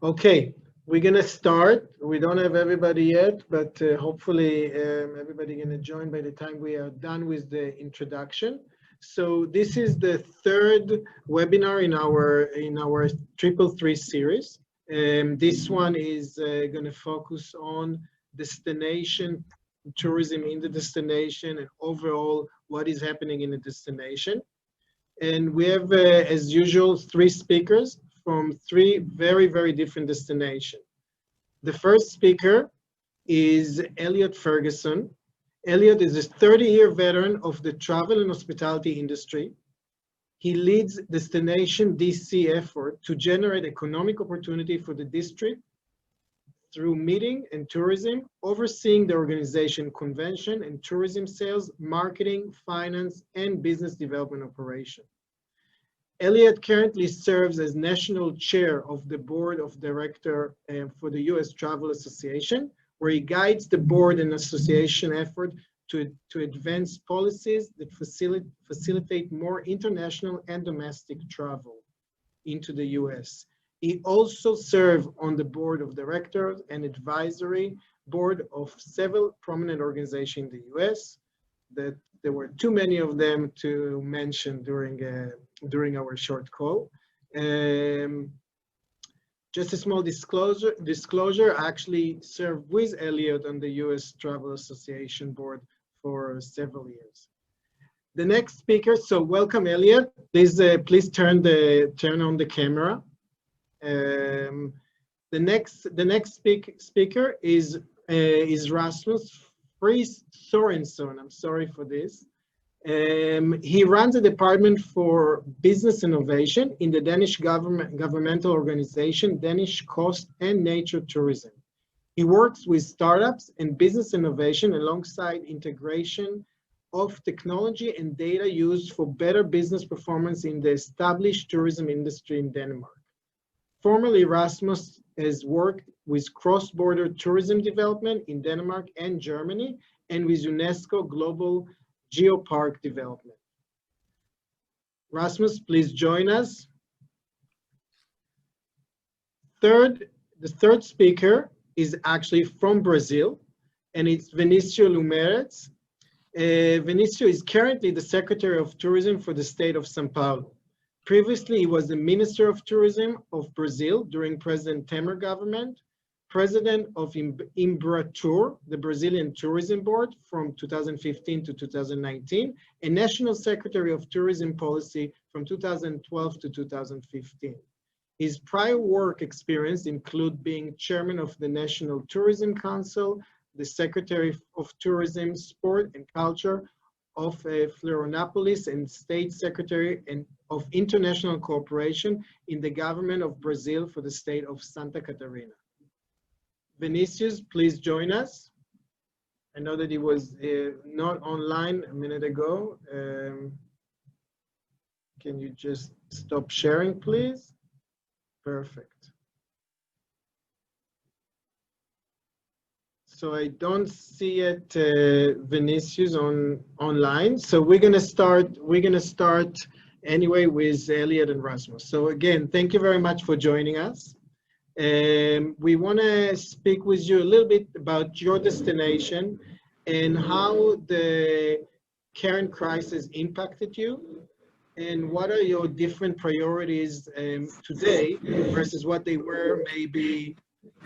Okay, we're gonna start. We don't have everybody yet, but hopefully everybody gonna join by the time we are done with the introduction. So this is the third webinar in our 333 series. This one is gonna focus on destination tourism in the destination and overall what is happening in the destination. And we have, as usual, three speakers from three very, very different destinations. The first speaker is ELLIOTT Ferguson. ELLIOTT is a 30-year veteran of the travel and hospitality industry. He leads Destination DC effort to generate economic opportunity for the district through meeting and tourism, overseeing the organization convention and tourism sales, marketing, finance, and business development operation. ELLIOTT currently serves as national chair of the board of director for the U.S. Travel Association, where he guides the board and association effort to advance policies that facilitate more international and domestic travel into the U.S. He also serves on the board of directors and advisory board of several prominent organizations in the U.S. that there were too many of them to mention during our short call. Just a small disclosure, I actually served with ELLIOTT on the U.S. Travel Association board for several years. The next speaker, so welcome ELLIOTT. Please turn on the camera. The next speaker is Rasmus Friis Sørensen. I'm sorry for this. He runs a department for business innovation in the Danish governmental organization, Danish KYST NATUR Tourism. He works with startups and business innovation alongside integration of technology and data used for better business performance in the established tourism industry in Denmark. Formerly, Rasmus has worked with cross-border tourism development in Denmark and Germany, and with UNESCO Global Geopark Development. Rasmus, please join us. The third speaker is actually from Brazil, and it's Vinicius Lummertz. Vinicius is currently the Secretary of Tourism for the State of São Paulo. Previously, he was the Minister of Tourism of Brazil during President Temer government, President of Embratur, the Brazilian Tourism Board from 2015 to 2019, and National Secretary of Tourism Policy from 2012 to 2015. His prior work experience include being Chairman of the National Tourism Council, the Secretary of Tourism, Sport and Culture of Florianopolis, and State Secretary of International Cooperation in the government of Brazil for the state of Santa Catarina. Vinicius, please join us. I know that he was not online a minute ago. Can you just stop sharing, please? Perfect. So I don't see it, Vinicius, online. So we're gonna start anyway with ELLIOTT and Rasmus. So again, thank you very much for joining us. We want to speak with you a little bit about your destination and how the current crisis impacted you, and what are your different priorities today versus what they were maybe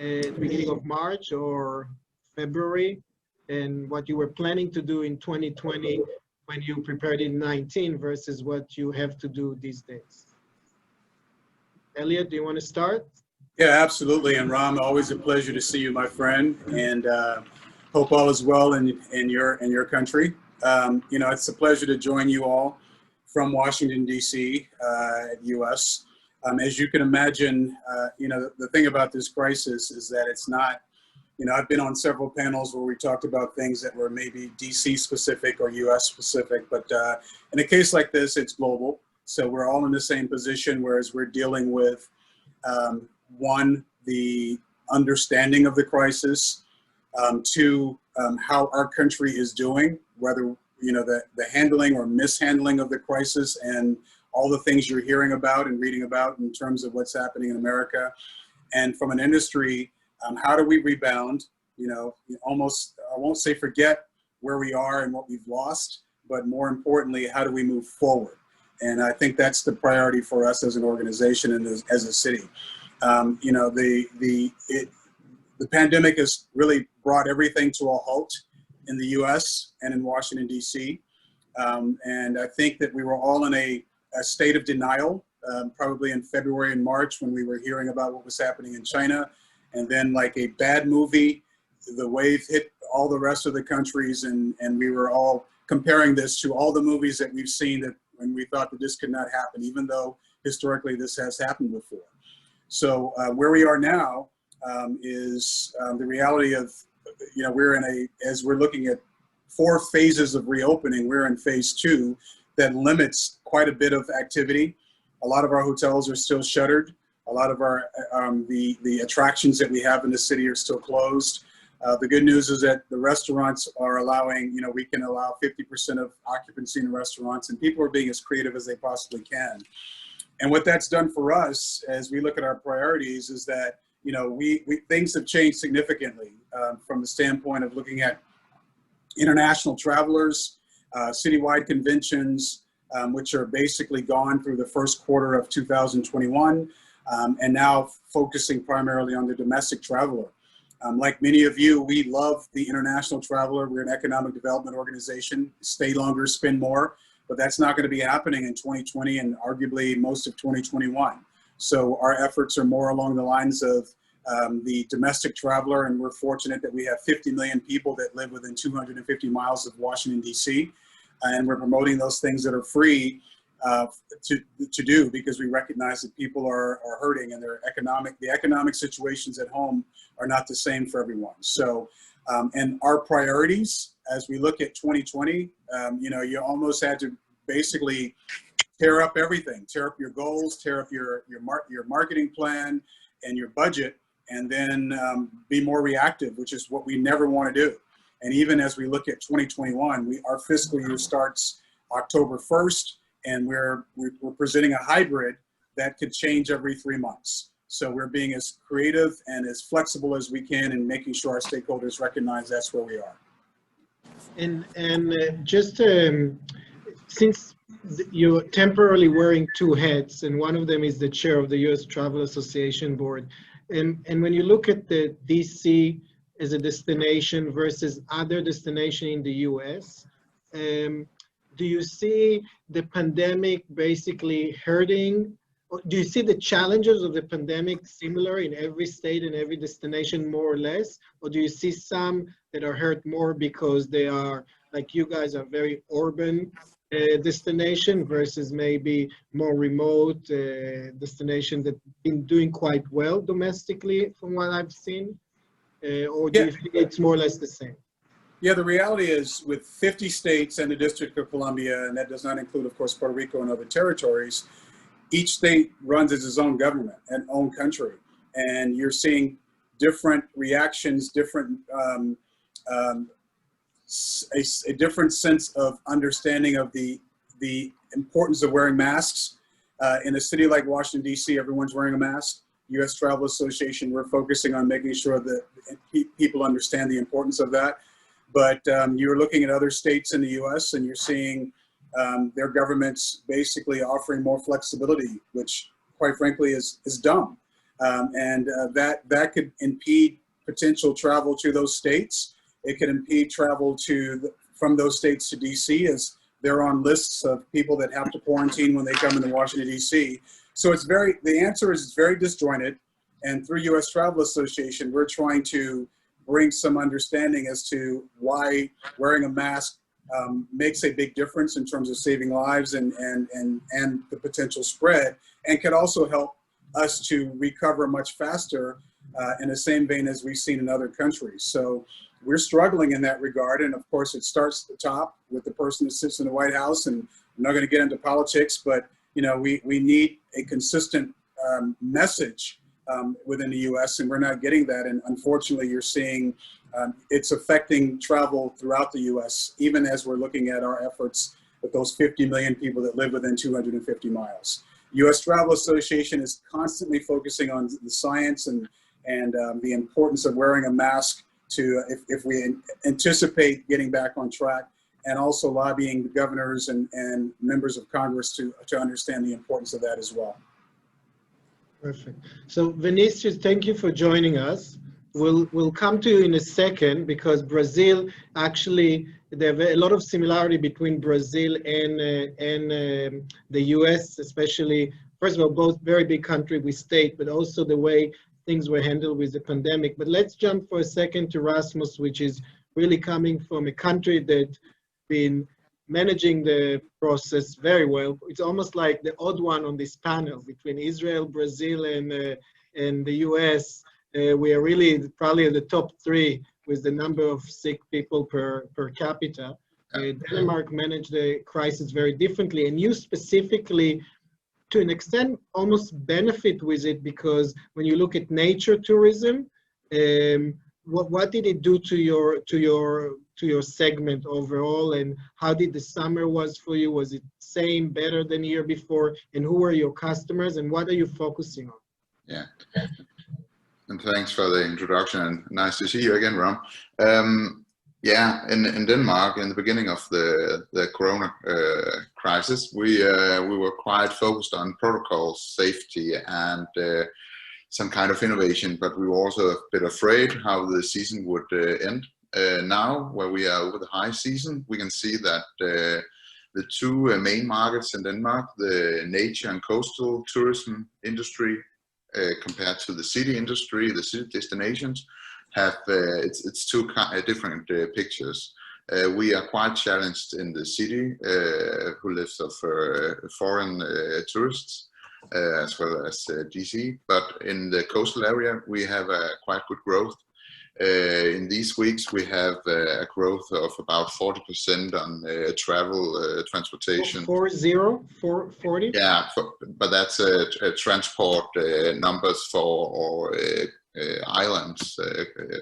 at the beginning of March or February, and what you were planning to do in 2020 when you prepared in 19 versus what you have to do these days. ELLIOTT, do you want to start? Yeah, absolutely. And Ram, always a pleasure to see you, my friend, and hope all is well in your country. You know, it's a pleasure to join you all from Washington, D.C., U.S. As you can imagine, you know, the thing about this crisis is that it's not, you know, I've been on several panels where we talked about things that were maybe DC specific or US specific, but in a case like this, it's global. So we're all in the same position, whereas we're dealing with, one, the understanding of the crisis, two, how our country is doing, whether, you know, the handling or mishandling of the crisis and all the things you're hearing about and reading about in terms of what's happening in America. And from an industry, how do we rebound? You know, almost, I won't say forget where we are and what we've lost, but more importantly, how do we move forward? And I think that's the priority for us as an organization and as a city. You know, the pandemic has really brought everything to a halt in the US and in Washington, DC. And I think that we were all in a state of denial, probably in February and March when we were hearing about what was happening in China. And then like a bad movie, the wave hit all the rest of the countries, and we were all comparing this to all the movies that we've seen that when we thought that this could not happen, even though historically this has happened before. So where we are now is the reality of, you know, we're in a, as we're looking at 4 phases of reopening, we're in phase 2 that limits quite a bit of activity. A lot of our hotels are still shuttered. A lot of our, the attractions that we have in the city are still closed. The good news is that the restaurants are allowing, you know, we can allow 50% of occupancy in restaurants, and people are being as creative as they possibly can. And what that's done for us as we look at our priorities is that, you know, things have changed significantly from the standpoint of looking at international travelers, citywide conventions, which are basically gone through the first quarter of 2021, and now focusing primarily on the domestic traveler. Like many of you, we love the international traveler. We're an economic development organization, stay longer, spend more, but that's not going to be happening in 2020 and arguably most of 2021. So our efforts are more along the lines of the domestic traveler, and we're fortunate that we have 50 million people that live within 250 miles of Washington, D.C., and we're promoting those things that are free to do, because we recognize that people are hurting, and the economic situations at home are not the same for everyone. So, and our priorities as we look at 2020, you know, you almost had to basically tear up everything, tear up your goals, tear up your marketing plan and your budget, and then be more reactive, which is what we never want to do. And even as we look at 2021, our fiscal year starts October 1st, and we're presenting a hybrid that could change every 3 months. So we're being as creative and as flexible as we can, and making sure our stakeholders recognize that's where we are. And just since you're temporarily wearing 2 hats, and one of them is the chair of the U.S. Travel Association Board, and when you look at the DC as a destination versus other destination in the U.S., do you see the pandemic basically hurting? Or do you see the challenges of the pandemic similar in every state and every destination, more or less? Or do you see some that are hurt more because they are, like you guys, are very urban destination versus maybe more remote destination that been doing quite well domestically from what I've seen? Or do you think it's more or less the same? Yeah, the reality is with 50 states and the District of Columbia, and that does not include, of course, Puerto Rico and other territories, each state runs as its own government and own country. And you're seeing different reactions, different, a different sense of understanding of the importance of wearing masks. In a city like Washington, D.C., everyone's wearing a mask. U.S. Travel Association, we're focusing on making sure that people understand the importance of that. But you're looking at other states in the U.S. and you're seeing their governments basically offering more flexibility, which quite frankly is dumb. And that could impede potential travel to those states. It could impede travel from those states to DC, as they're on lists of people that have to quarantine when they come into Washington, DC. So the answer is it's very disjointed. And through U.S. Travel Association, we're trying to bring some understanding as to why wearing a mask makes a big difference in terms of saving lives and the potential spread, and can also help us to recover much faster in the same vein as we've seen in other countries. So we're struggling in that regard. And of course, it starts at the top with the person who sits in the White House, and I'm not going to get into politics, but you know, we need a consistent message within the U.S., and we're not getting that. And unfortunately, you're seeing it's affecting travel throughout the U.S., even as we're looking at our efforts with those 50 million people that live within 250 miles. U.S. Travel Association is constantly focusing on the science and the importance of wearing a mask if we anticipate getting back on track, and also lobbying the governors and members of Congress to understand the importance of that as well. Perfect. So Vinicius, thank you for joining us. We'll come to you in a second, because Brazil, actually, there are a lot of similarity between Brazil and the US, especially, first of all, both very big country with state, but also the way things were handled with the pandemic. But let's jump for a second to Rasmus, which is really coming from a country that's been managing the process very well. It's almost like the odd one on this panel between Israel, Brazil, and the US. We are really probably at the top 3 with the number of sick people per capita. Denmark managed the crisis very differently, and you specifically, to an extent, almost benefit with it, because when you look at nature tourism, what did it do to your segment overall, and how did the summer was for you? Was it same, better than the year before? And who are your customers, and what are you focusing on? Yeah. And thanks for the introduction, and nice to see you again, Ram. Yeah, in Denmark, in the beginning of the Corona crisis, we were quite focused on protocols, safety, and some kind of innovation, but we were also a bit afraid how the season would end. Now, where we are over the high season, we can see that the 2 main markets in Denmark, the nature and coastal tourism industry, compared to the city industry, the city destinations, have it's 2 different pictures. We are quite challenged in the city, who lives of foreign tourists, as well as DC. But in the coastal area, we have quite good growth. In these weeks, we have a growth of about 40% on travel, transportation. 40? Yeah, but that's transport numbers for islands,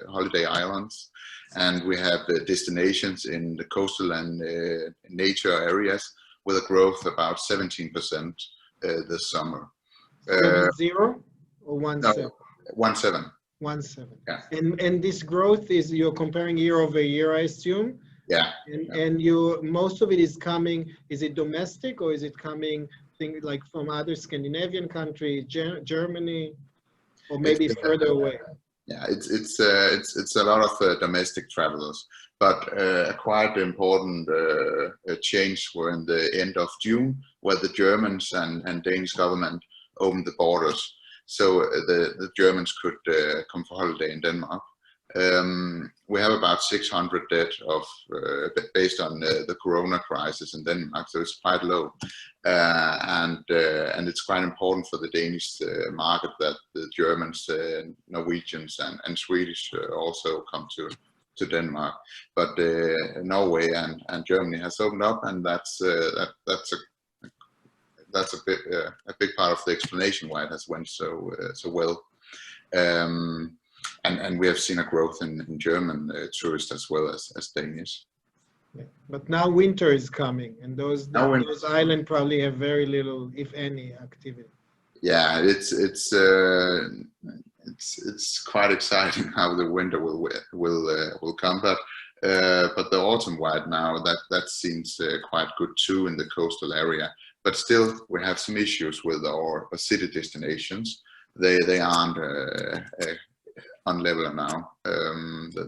holiday islands. And we have destinations in the coastal and nature areas with a growth about 17% this summer. 0 or 17? No, 17. 17. Yeah. And this growth is, you're comparing year over year, I assume? Yeah. And most of it is coming, is it domestic, or is it coming things like from other Scandinavian countries, Germany, or maybe further away? Yeah, it's a lot of domestic travelers, but a quite important change were in the end of June, where the Germans and Danish government opened the borders, so the Germans could come for holiday in Denmark. We have about 600 dead based on the Corona crisis in Denmark, so it's quite low, and it's quite important for the Danish market that the Germans, Norwegians, and Swedish also come to Denmark. But Norway and Germany has opened up, and that's a big part of the explanation why it has went so well. And we have seen a growth in German tourists as well as Danish. Yeah. But now winter is coming, and those islands probably have very little, if any, activity. Yeah, it's quite exciting how the winter will come, but the autumn right now that seems quite good too in the coastal area. But still, we have some issues with our city destinations. They aren't on level now.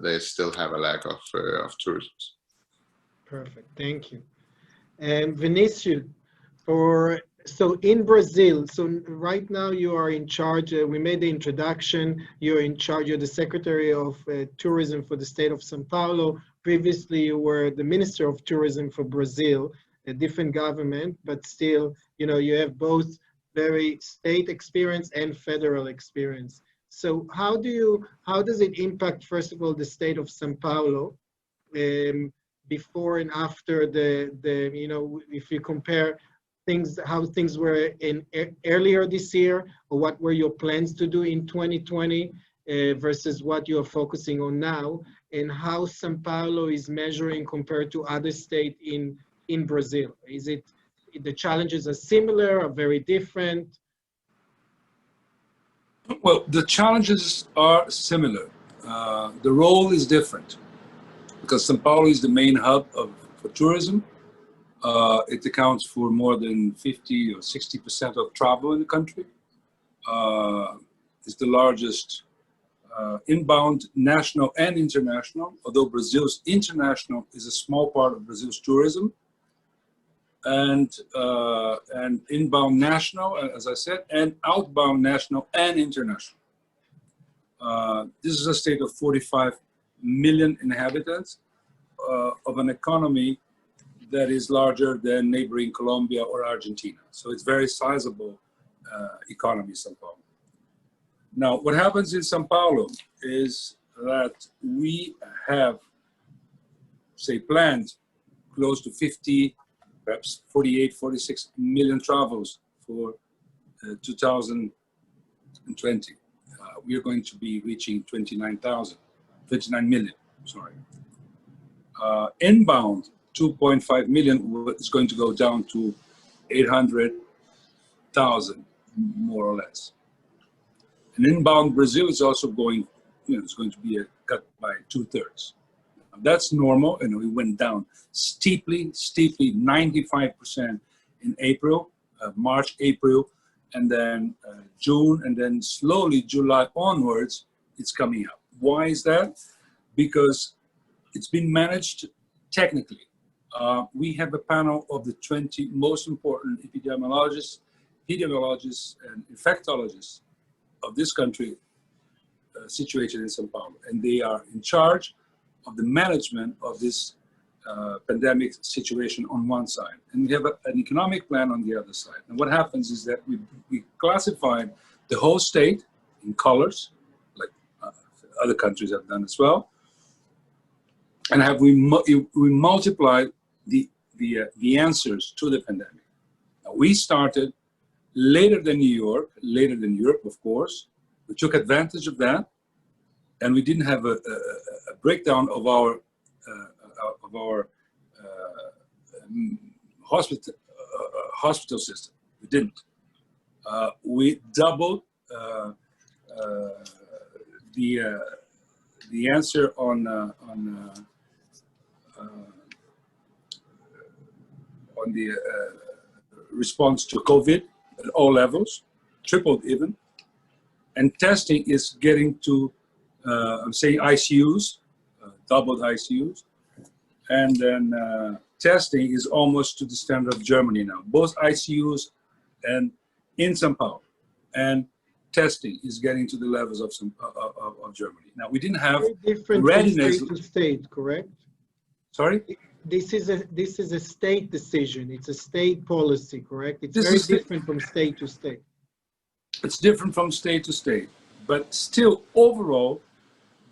They still have a lack of tourists. Perfect, thank you. And Vinicius, so in Brazil, so right now you are in charge, we made the introduction, you're in charge, you're the Secretary of Tourism for the State of São Paulo. Previously you were the Minister of Tourism for Brazil, a different government, but still, you have both very state experience and federal experience. So how does it impact, first of all, the state of São Paulo, before and after if you compare how things were earlier this year, or what were your plans to do in 2020 versus what you are focusing on now, and how São Paulo is measuring compared to other states in Brazil? Is the challenges are similar or very different? Well, the challenges are similar. The role is different because São Paulo is the main hub for tourism. It accounts for more than 50 or 60% of travel in the country. It's the largest inbound national and international, although Brazil's international is a small part of Brazil's tourism. And inbound national, as I said, and outbound national and international. This is a state of 45 million inhabitants of an economy that is larger than neighboring Colombia or Argentina. So it's very sizable economy, São Paulo. Now, what happens in São Paulo is that we have, say, planned close to 50, perhaps 48, 46 million travels for 2020. We are going to be reaching 29 million, sorry. Inbound, 2.5 million is going to go down to 800,000, more or less. And inbound Brazil is also going, it's going to be cut by 2/3. That's normal, and we went down steeply, 95% in April, March, April, and then June, and then slowly July onwards, it's coming up. Why is that? Because it's been managed technically. We have a panel of the 20 most important epidemiologists, and infectologists of this country situated in São Paulo, and they are in charge of the management of this pandemic situation on one side, and we have an economic plan on the other side. And what happens is that we classified the whole state in colors, like other countries have done as well, and we multiplied the answers to the pandemic. Now, we started later than New York, later than Europe, of course. We took advantage of that, and we didn't have a breakdown of our hospital system. We didn't. We doubled the answer on the response to COVID at all levels, tripled even. And testing is getting to, I'm saying ICUs, doubled ICUs. And then testing is almost to the standard of Germany now, both ICUs and in São Paulo. And testing is getting to the levels of Germany. Now, we didn't have readiness. From state to state, correct? Sorry? This is a state decision. It's a state policy, correct? It's very different from state to state. It's different from state to state, but still overall,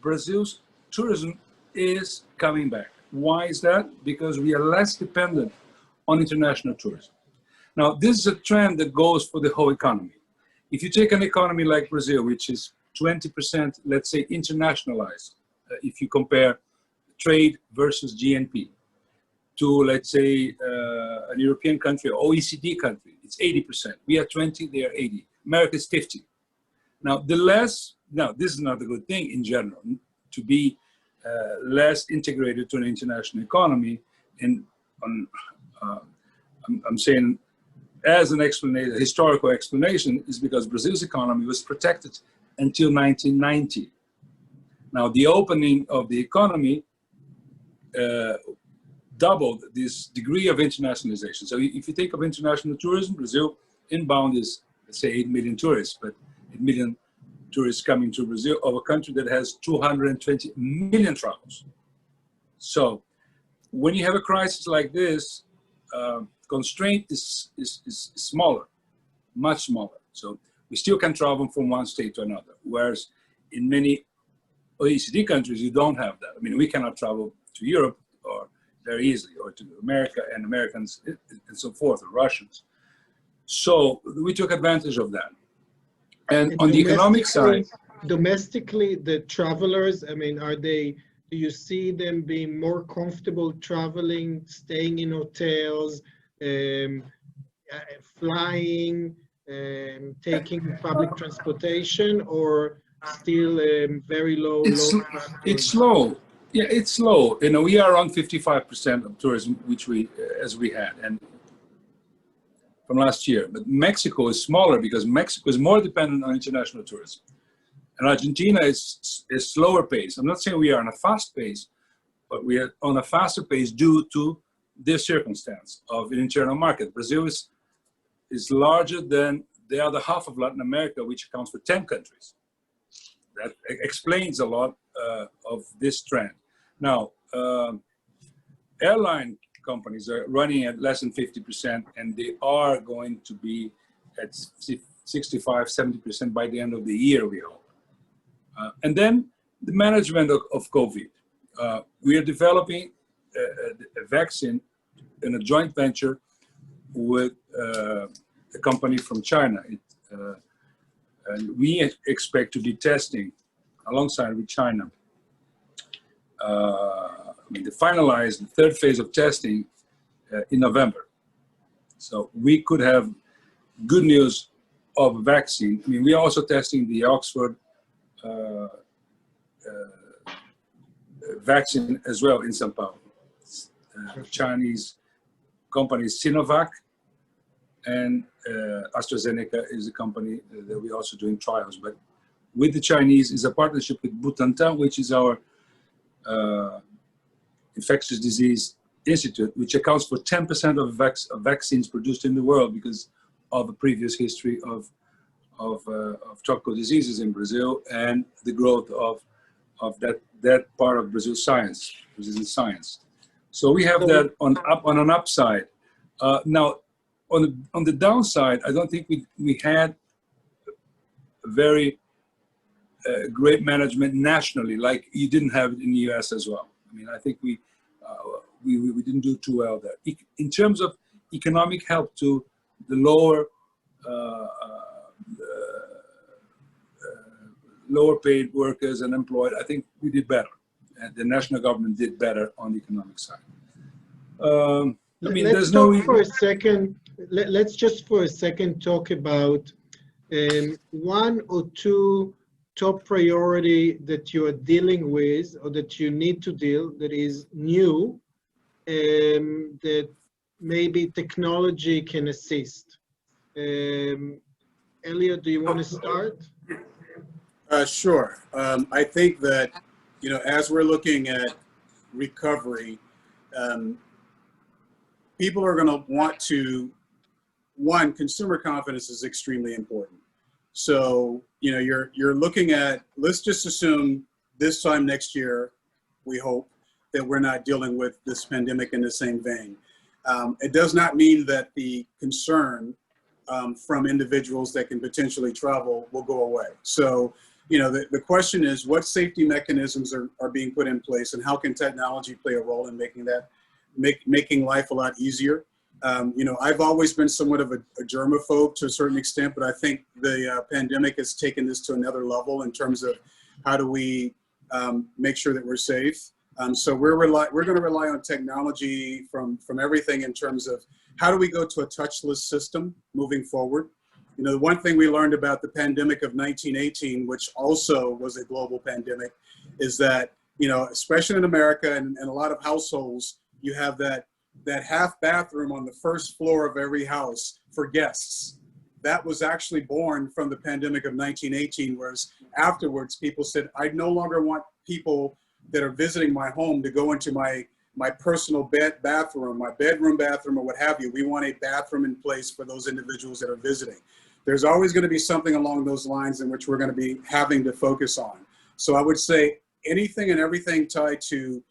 Brazil's tourism is coming back. Why is that? Because we are less dependent on international tourism. Now, this is a trend that goes for the whole economy. If you take an economy like Brazil, which is 20%, let's say, internationalized, if you compare trade versus GNP, to, let's say, an European country or OECD country, it's 80%. We are 20, they are 80. America is 50. Now, this is not a good thing in general, to be less integrated to an international economy. And I'm saying, as an explanation, a historical explanation, is because Brazil's economy was protected until 1990. Now, the opening of the economy doubled this degree of internationalization. So if you think of international tourism, Brazil inbound is, let's say, 8 million tourists, but 8 million tourists coming to Brazil of a country that has 220 million travels. So when you have a crisis like this, constraint is smaller, much smaller. So we still can travel from one state to another, whereas in many OECD countries, you don't have that. I mean, we cannot travel to Europe or very easily, or to America and Americans and so forth, or Russians. So we took advantage of that. And on the economic side, domestically, the travelers, I mean, do you see them being more comfortable traveling, staying in hotels, flying, taking public transportation, or still very low? It's slow. Yeah, it's slow. You know, we are around 55% of tourism, which as we had, and from last year. But Mexico is smaller because Mexico is more dependent on international tourism. And Argentina is slower pace. I'm not saying we are on a fast pace, but we are on a faster pace due to this circumstance of an internal market. Brazil is larger than the other half of Latin America, which accounts for 10 countries. That explains a lot of this trend. Now, airline companies are running at less than 50%, and they are going to be at 65, 70% by the end of the year, we hope. And then the management of COVID. We are developing a vaccine in a joint venture with a company from China. And we expect to be testing alongside with China. To finalize the third phase of testing in November. So we could have good news of a vaccine. I mean, we are also testing the Oxford vaccine as well in São Paulo. Chinese company Sinovac, and AstraZeneca is a company that we're also doing trials. But with the Chinese is a partnership with Butantan, which is our infectious disease institute, which accounts for 10% of vaccines produced in the world because of a previous history of tropical diseases in Brazil and the growth of that part of Brazil's science. So we have that on an upside. Now, on the downside, I don't think we had a very great management nationally, like you didn't have it in the US as well. I mean, I think we didn't do too well there. In terms of economic help to the lower paid workers and employed, I think we did better. And the national government did better on the economic side. I mean, let's just for a second talk about one or two top priority that you are dealing with, or that you need to deal, that is new, that maybe technology can assist. Elliot, do you want to start? Sure. I think that, you know, as we're looking at recovery, people are going to want to, consumer confidence is extremely important. So, you know, you're looking at, let's just assume this time next year, we hope that we're not dealing with this pandemic in the same vein. It does not mean that the concern from individuals that can potentially travel will go away. So, you know, the question is, what safety mechanisms are being put in place, and how can technology play a role in making that, making life a lot easier? You know, I've always been somewhat of a germaphobe to a certain extent, but I think the pandemic has taken this to another level in terms of how do we make sure that we're safe. So we're going to rely on technology from everything in terms of how do we go to a touchless system moving forward. You know, the one thing we learned about the pandemic of 1918, which also was a global pandemic, is that, you know, especially in America and a lot of households, you have that half bathroom on the first floor of every house for guests. That was actually born from the pandemic of 1918, whereas afterwards people said, I no longer want people that are visiting my home to go into my personal bathroom, my bedroom bathroom, or what have you. We want a bathroom in place for those individuals that are visiting. There's always going to be something along those lines in which we're going to be having to focus on. So I would say anything and everything tied to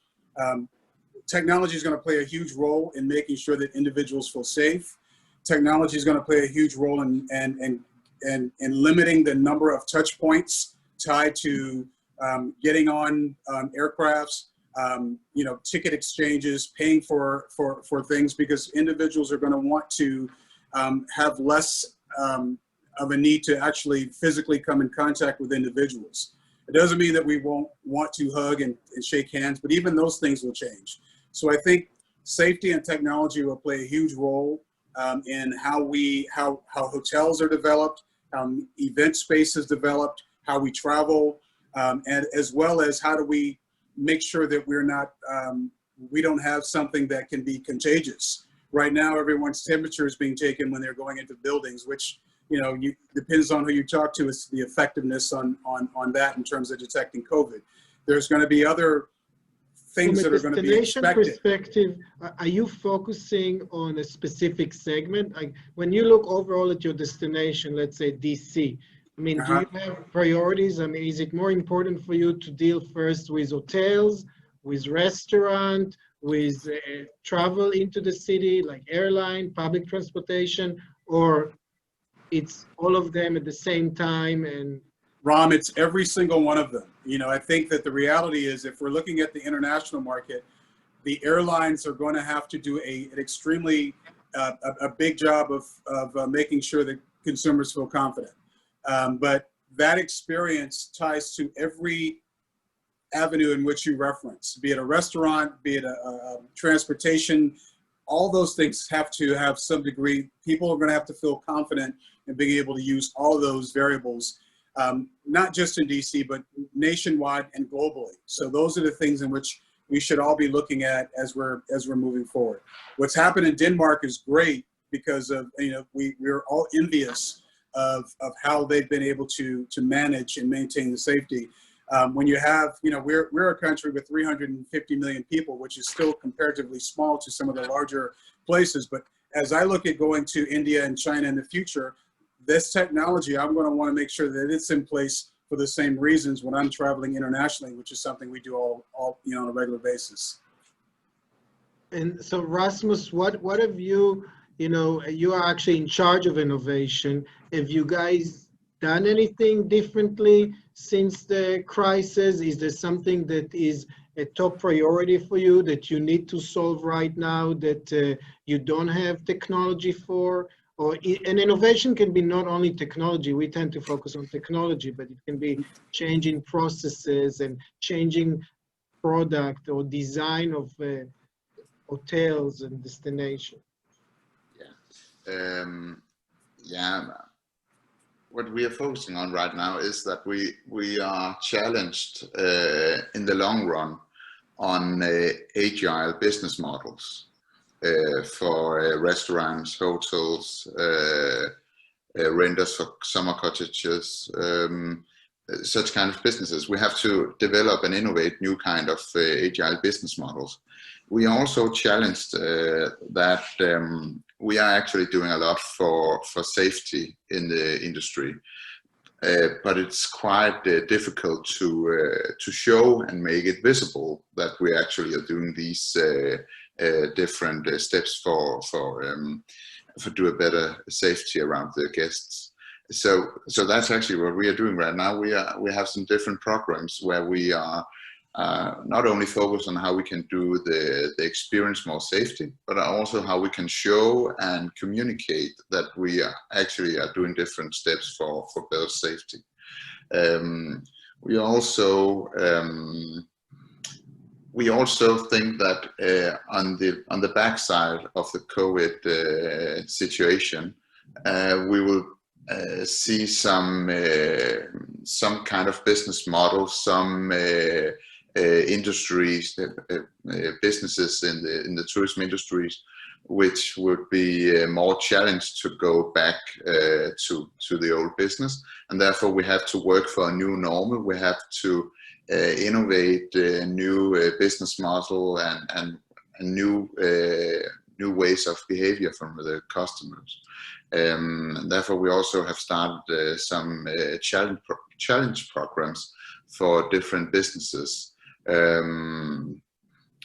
technology is going to play a huge role in making sure that individuals feel safe. Technology is going to play a huge role in limiting the number of touch points tied to getting on aircrafts, you know, ticket exchanges, paying for things, because individuals are going to want to have less of a need to actually physically come in contact with individuals. It doesn't mean that we won't want to hug and shake hands, but even those things will change. So I think safety and technology will play a huge role in how hotels are developed, how event space is developed, how we travel, and as well as how do we make sure that we're not, we don't have something that can be contagious. Right now, everyone's temperature is being taken when they're going into buildings, which, you know, depends on who you talk to as to the effectiveness on that in terms of detecting COVID. There's going to be other things that are going to be expected. From a destination perspective, are you focusing on a specific segment? Like when you look overall at your destination, let's say DC, I mean, do you have priorities? I mean, is it more important for you to deal first with hotels, with restaurant, with travel into the city, like airline, public transportation, or it's all of them at the same time? And Ram, it's every single one of them. You know, I think that the reality is if we're looking at the international market, the airlines are going to have to do an extremely, a big job of making sure that consumers feel confident. But that experience ties to every avenue in which you reference, be it a restaurant, be it a transportation, all those things have to have some degree. People are going to have to feel confident in being able to use all of those variables, not just in DC, but nationwide and globally. So those are the things in which we should all be looking at as we're moving forward. What's happened in Denmark is great because of, you know, we're all envious of how they've been able to manage and maintain the safety. When you have, you know, we're a country with 350 million people, which is still comparatively small to some of the larger places. But as I look at going to India and China in the future, this technology, I'm going to want to make sure that it's in place for the same reasons when I'm traveling internationally, which is something we do all you know, on a regular basis. And so Rasmus, what have you, you know, you are actually in charge of innovation. Have you guys done anything differently since the crisis? Is there something that is a top priority for you that you need to solve right now that you don't have technology for? Or and innovation can be not only technology. We tend to focus on technology, but it can be changing processes and changing product or design of hotels and destination. Yeah. What we are focusing on right now is that we are challenged in the long run on agile business models for restaurants, hotels, renters for summer cottages, such kind of businesses. We have to develop and innovate new kind of agile business models. We also challenged that we are actually doing a lot for safety in the industry, but it's quite difficult to show and make it visible that we actually are doing these different steps for do a better safety around the guests. So that's actually what we are doing right now. We have some different programs where we are not only focus on how we can do the experience more safety, but also how we can show and communicate that we are actually doing different steps for better safety. We also think that on the backside of the COVID situation, we will see some kind of business model, some industries, businesses in the tourism industries, which would be more challenged to go back to the old business, and therefore we have to work for a new normal. We have to innovate a new business model and new ways of behavior from the customers. And therefore we also have started some challenge programs for different businesses.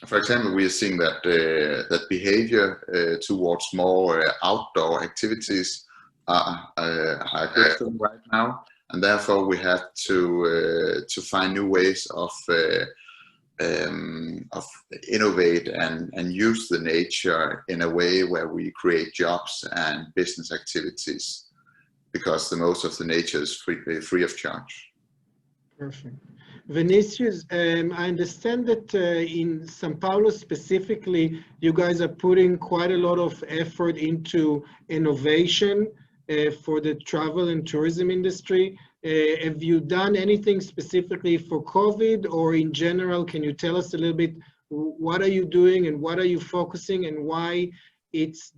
For example, we are seeing that that behavior towards more outdoor activities are a good thing right now, and therefore we have to find new ways of innovate and use the nature in a way where we create jobs and business activities, because the most of the nature is free of charge. Perfect. Vinicius, I understand that in São Paulo specifically, you guys are putting quite a lot of effort into innovation for the travel and tourism industry. Have you done anything specifically for COVID, or in general, can you tell us a little bit, what are you doing and what are you focusing, and why it's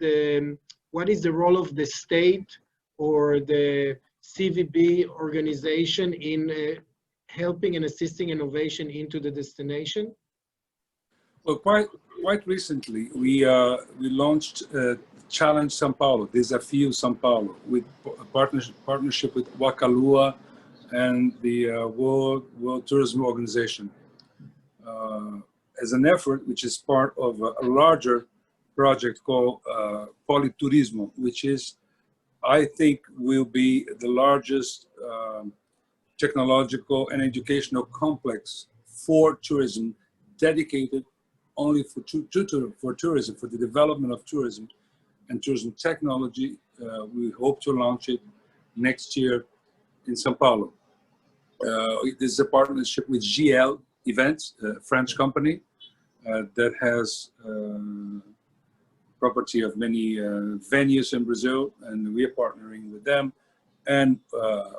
what is the role of the state or the CVB organization in helping and assisting innovation into the destination? Well, quite recently, we launched Challenge São Paulo, Desafio São Paulo, with a partnership with Wakalua and the World Tourism Organization, as an effort which is part of a larger project called Politurismo, which is, I think, will be the largest technological and educational complex for tourism, dedicated only for tourism, for the development of tourism and tourism technology. We hope to launch it next year in São Paulo. This is a partnership with GL Events, a French company that has property of many venues in Brazil, and we are partnering with them and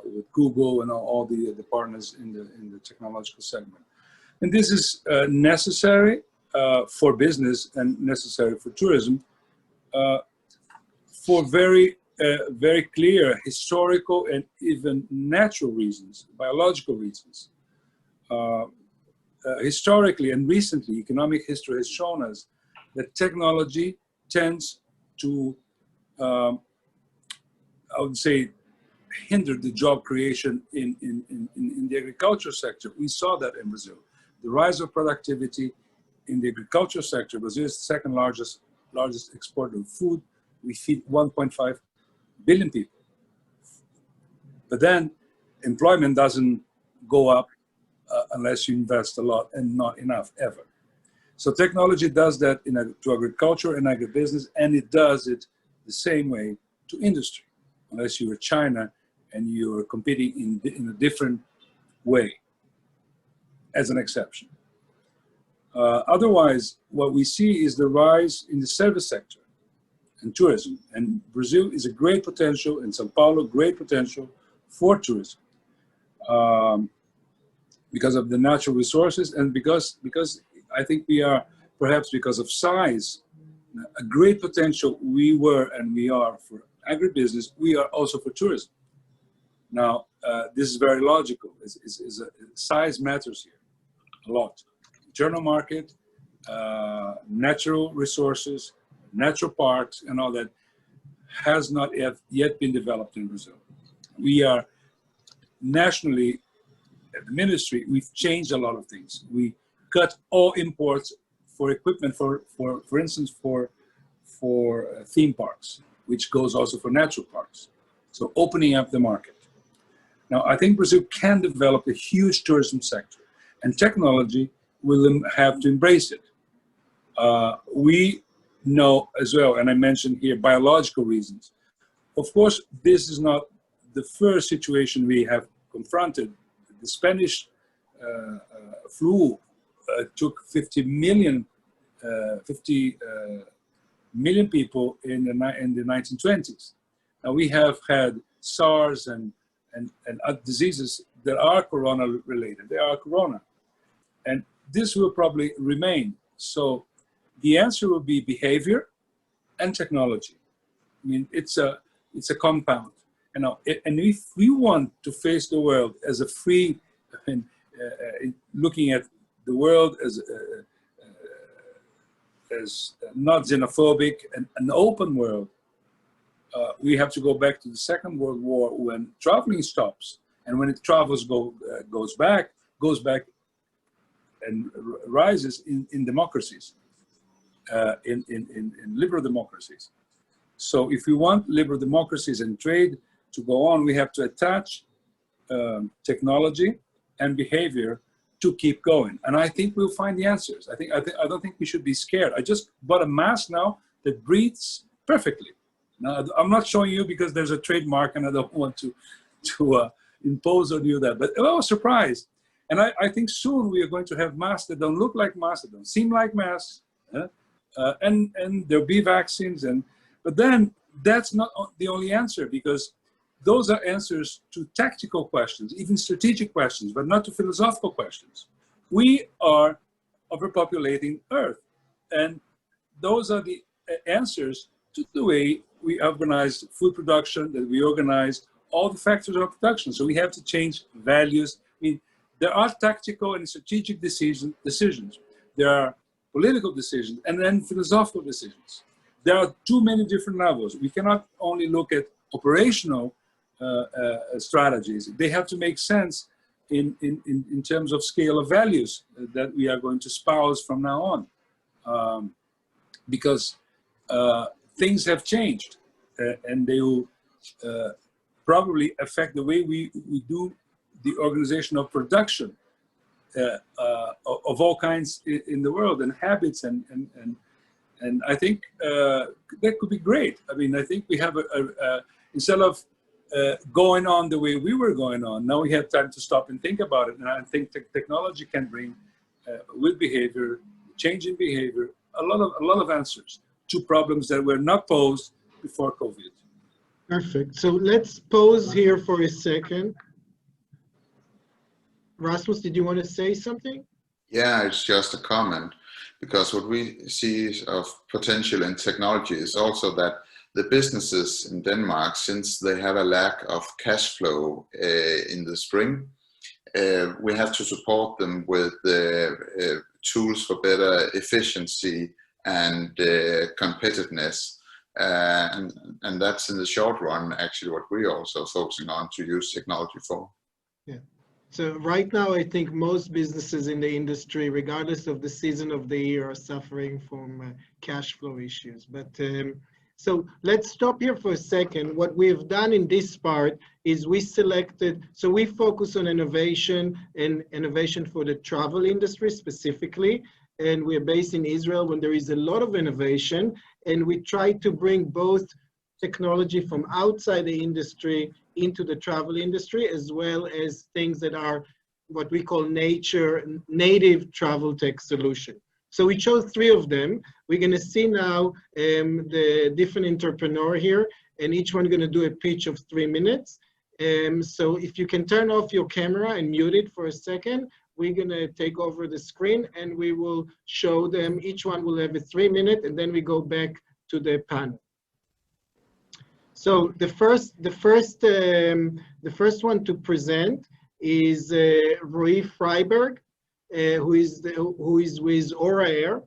with Google and all the partners in the technological segment. And this is necessary for business and necessary for tourism for very clear historical and even natural reasons, biological reasons. Historically and recently, economic history has shown us that technology tends to, I would say, hinder the job creation in the agriculture sector. We saw that in Brazil. The rise of productivity in the agriculture sector. Brazil is the second largest exporter of food. We feed 1.5 billion people. But then employment doesn't go up unless you invest a lot, and not enough ever. So technology does that to agriculture and agribusiness, and it does it the same way to industry, unless you're China and you're competing in a different way, as an exception. Otherwise, what we see is the rise in the service sector and tourism. And Brazil is a great potential, and São Paulo, great potential for tourism. Because of the natural resources, and because I think we are, perhaps because of size, a great potential we were and we are for agribusiness, we are also for tourism. Now, this is very logical. Size matters here a lot. Internal market, natural resources, natural parks, and all that has not yet been developed in Brazil. We are nationally, at the ministry, we've changed a lot of things. We cut all imports for equipment, for instance, for theme parks, which goes also for natural parks. So opening up the market. Now, I think Brazil can develop a huge tourism sector, and technology will have to embrace it. We know as well, and I mentioned here, biological reasons. Of course, this is not the first situation we have confronted. The Spanish flu took 50 million people in the 1920s. Now we have had SARS and other diseases that are corona related. They are corona, and this will probably remain. So the answer will be behavior and technology. I mean, it's a compound. And if we want to face the world as a free, looking at the world as not xenophobic and an open world, we have to go back to the Second World War, when traveling stops, and when it travels goes back and rises in democracies, in liberal democracies. So if we want liberal democracies and trade to go on, we have to attach technology and behavior to keep going. And I think we'll find the answers. I don't think we should be scared. I just bought a mask now that breathes perfectly. Now, I'm not showing you because there's a trademark and I don't want to impose on you that, but I was surprised. And I think soon we are going to have masks that don't look like masks, that don't seem like masks, and there'll be vaccines. But then that's not the only answer, because those are answers to tactical questions, even strategic questions, but not to philosophical questions. We are overpopulating Earth, and those are the answers to the way we organize food production, that we organize all the factors of production. So we have to change values. I mean, there are tactical and strategic decisions. There are political decisions and then philosophical decisions. There are too many different levels. We cannot only look at operational strategies. They have to make sense in terms of scale of values that we are going to espouse from now on. Because things have changed, and they will probably affect the way we do the organization of production of all kinds in the world, and habits, and I think that could be great. I mean, I think we have instead of going on the way we were going on, now we have time to stop and think about it. And I think technology can bring, with behavior, change in behavior, a lot of answers to problems that were not posed before COVID. Perfect. So let's pause here for a second. Rasmus, did you want to say something? Yeah, it's just a comment, because what we see of potential in technology is also that the businesses in Denmark, since they have a lack of cash flow in the spring, we have to support them with tools for better efficiency and competitiveness. And that's in the short run actually what we're also focusing on to use technology for. Yeah. So right now, I think most businesses in the industry, regardless of the season of the year, are suffering from cash flow issues. But so let's stop here for a second. What we have done in this part is we selected, so we focus on innovation and innovation for the travel industry specifically. And we're based in Israel when there is a lot of innovation. And we try to bring both technology from outside the industry into the travel industry, as well as things that are what we call native travel tech solution. So we chose 3 of them. We're going to see now the different entrepreneur here, and each one going to do a pitch of 3 minutes. So if you can turn off your camera and mute it for a second, we're going to take over the screen and we will show them. Each one will have a 3-minute, and then we go back to the panel. So the first one to present is Roei Friedberg, who is with Roei.